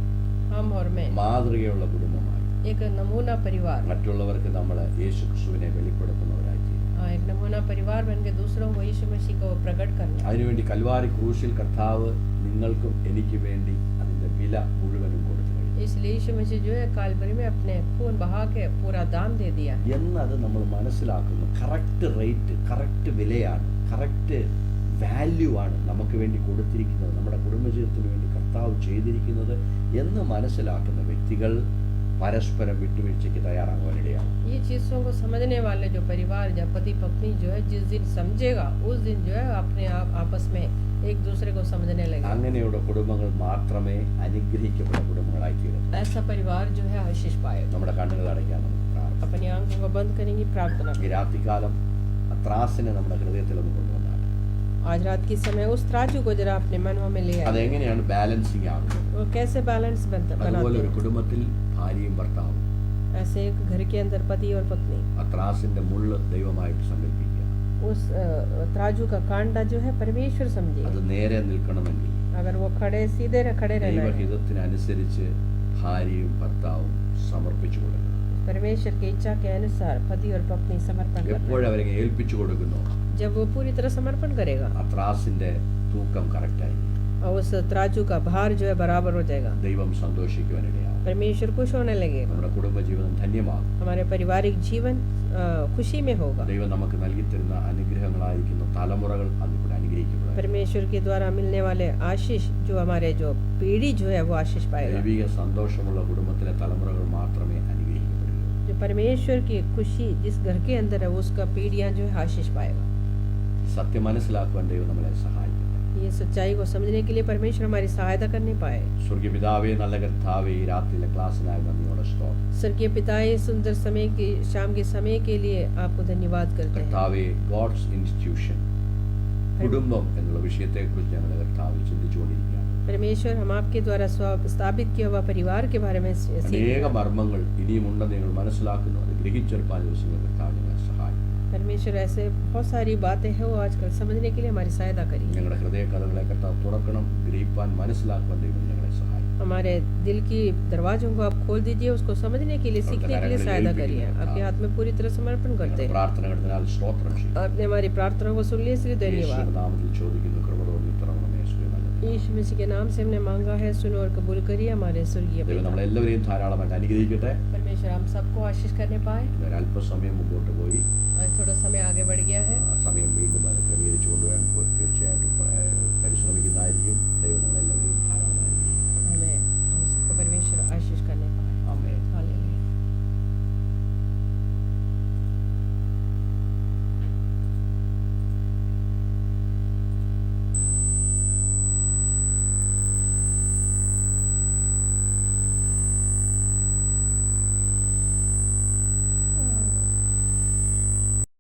हम और मैं മാതൃകയുള്ള കുടുംബമായി एक नमूना परिवार, മറ്റുള്ളവർക്ക് നമ്മൾ യേശു ക്രിസ്തുവിനെ വെളിപ്പെടുത്തുന്നവരായി തീരും. एक नमूना परिवार बन के दूसरों को यीशु मसीह को प्रकट करना। അതിനുവേണ്ടി കൽവാരി ക്രൂശിൽ കർത്താവ് നിങ്ങൾക്കും എനിക്ക് വേണ്ടി അതിന്റെ വില മുഴുവനും കൊടുത്തു കഴിഞ്ഞു. इसलिए यीशु मसीह जो है कालवरी में अपने खून बहा के पूरा दाम दे दिया है। എന്നത് നമ്മൾ മനസ്സിലാക്കുന്നു. കറക്റ്റ് റേറ്റ്, കറക്റ്റ് വിലയാണ്, കറക്റ്റ് വാല്യൂ ആണ് നമുക്ക് വേണ്ടി കൊടുത്തിരിക്കുന്നത്, നമ്മുടെ കുടുംബജീവിതത്തിന് വേണ്ടി കർത്താവ് ചെയ്തിരിക്കുന്നത് എന്ന് മനസ്സിലാക്കുന്ന വ്യക്തികൾ പരസ്പരം വിട്ടുവീഴ്ചയ്ക്ക് തയ്യാറാകുവാനിടയാകും. ये चीज़ों को समझने वाले जो परिवार या पति पत्नी जो है जिस दिन समझेगा उस दिन जो है अपने आप आपस में एक दूसरे को समझने लगे। അങ്ങനെയുള്ള കുടുംബങ്ങൾ മാത്രമേ അനുഗ്രഹിക്കപ്പെട്ട കുടുംബങ്ങളായി തീരും. ऐसा परिवार जो है आशीष पाएगा। നമ്മുടെ കണ്ണുകൾ അടയ്ക്കാൻ നമുക്ക് പ്രാർത്ഥിക്കാം. अपनी आंखों को बंद करेंगे, प्रार्थना ഈ രാത്രികാലം ആ ത്രാസിനെ നമ്മുടെ ഹൃദയത്തിൽ ഒന്ന് കൊണ്ടുവന്നാണ്. आज रात के समय उस तराजू को जरा अपने मनों में ले आए। അതെങ്ങനെയാണ് ബാലൻസിങ് ആകുന്നത്? वो कैसे बैलेंस അതുപോലെ बनाते ഒരു हैं? കുടുംബത്തിൽ ഭാര്യയും ഭർത്താവും ऐसे एक घर के अंदर पति और पत्नी, ആ ത്രാസിന്റെ മുള്ള് ദൈവമായിട്ട് സങ്കല്പിക്കുക. उस तराजू का कांटा जो है परमेश्वर समझे। അത് നേരെ നിൽക്കണമെങ്കിൽ अगर वो खड़े खड़े रहना है, ദൈവഹിതത്തിനനുസരിച്ച് ഭാര്യയും ഭർത്താവും സമർപ്പിച്ചു കൊടുക്കണം. परमेश्वर की इच्छा के अनुसार पति और पत्नी समर्पण करना। എപ്പോഴവരെ ഏൽപ്പിച്ചു കൊടുക്കുന്നു जब वो पूरी तरह समर्पण करेगा ആ ത്രാസിന്റെ തൂക്കം കറക്റ്റായി और उस तराजू का भार जो है बराबर हो जाएगा, ദൈവം സന്തോഷിക്കുവാനിടയാകും. परमेश्वर खुश होने लगेगा, നമ്മുടെ കുടുംബജീവിതം ധന്യമാകും. हमारे पारिवारिक जीवन खुशी में होगा। ദൈവം നമുക്ക് നൽകിത്തരുന്ന അനുഗ്രഹങ്ങളായിരിക്കുന്ന തലമുറകൾ അതിലൂടെ അനുഗ്രഹിക്കപ്പെടും. परमेश्वर के द्वारा मिलने वाले आशीष जो हमारे जो पीढ़ी जो है वो आशीष पाएगा। ദൈവിക സന്തോഷമുള്ള കുടുംബത്തിലെ തലമുറകൾ മാത്രമേ അനുഗ്രഹിക്കപ്പെടുകയുള്ളൂ. जो परमेश्वर की खुशी जिस घर के अंदर है उसका पीढ़ियां जो है आशीष पाएगा। സത്യം മനസ്സിലാക്കുവാൻ ദൈവം നമ്മളെ സഹായിക്കട്ടെ. ये सच्चाई को समझने के लिए परमेश्वर हमारी सहायता करने पाए। സ്വർഗീയ പിതാവേ, നല്ല കർത്താവേ, ഈ രാത്രിയിലെ ക്ലാസ്സിനായി നന്ദിയോടെ സ്തോത്രം. स्वर्गीय पिता, ये सुंदर समय के शाम के समय के लिए आपको धन्यवाद करते हैं। കർത്താവേ, ഗോഡ്സ് ഇൻസ്റ്റിറ്റ്യൂഷൻ, കുടുംബം എന്നുള്ള വിഷയത്തെക്കുറിച്ച് ഞങ്ങൾ കർത്താവിൽ ചിന്തിച്ചുകൊണ്ടിരിക്കുകയാണ്. परमेश्वर, हम आपके द्वारा स्थापित किया हुआ परिवार के बारे में सीख रहे അനേക हैं। മർമ്മങ്ങൾ ഇനിയും ഉണ്ടെന്ന് ഞങ്ങൾ മനസ്സിലാക്കുന്നു. അത് ഗ്രഹിച്ചെടുപ്പാൻ ദിവസങ്ങൾ കർത്താവ് ഞങ്ങളെ സഹായിക്കും. परमेश्वर, ऐसे बहुत सारी बातें हैं वो आजकल समझने के लिए हमारी सहायता करिए। ഞങ്ങളുടെ ഹൃദയ കഥകളെ കർത്താവ് തുറക്കണം, ഗ്രഹിപ്പാൻ മനസ്സിലാക്കുവാൻ ദൈവം ഞങ്ങളെ സഹായിക്കും. हमारे दिल की दरवाजों को आप खोल दीजिए, उसको समझने के लिए, सीखने के लिए सहायता करिए। आपके हाथ में पूरी तरह समर्पण करते हैं। പ്രാർത്ഥനകടത്തിനാൽ സ്തോത്രം ചെയ്യും. आपने हमारी प्रार्थना को सुन लिया, इसलिए धन्यवाद। യേശുവിന്റെ നാമത്തിൽ ചോദിക്കുന്നു, കൃപ തോന്നി ഉത്തരവണമേ, യേശുവേ നല്ലത്. यीशु मसीह के नाम से हमने मांगा है, सुनो और कबूल करिए हमारे स्वर्गीय ദൈവം पिता। നമ്മളെല്ലാവരെയും ധാരാളമായിട്ട് അനുഗ്രഹിക്കട്ടെ. परमेश्वर हम सबको आशीष करने पाए। ഒരല്പസമയം മുമ്പോട്ട് പോയി आज थोड़ा समय आगे बढ़ गया है।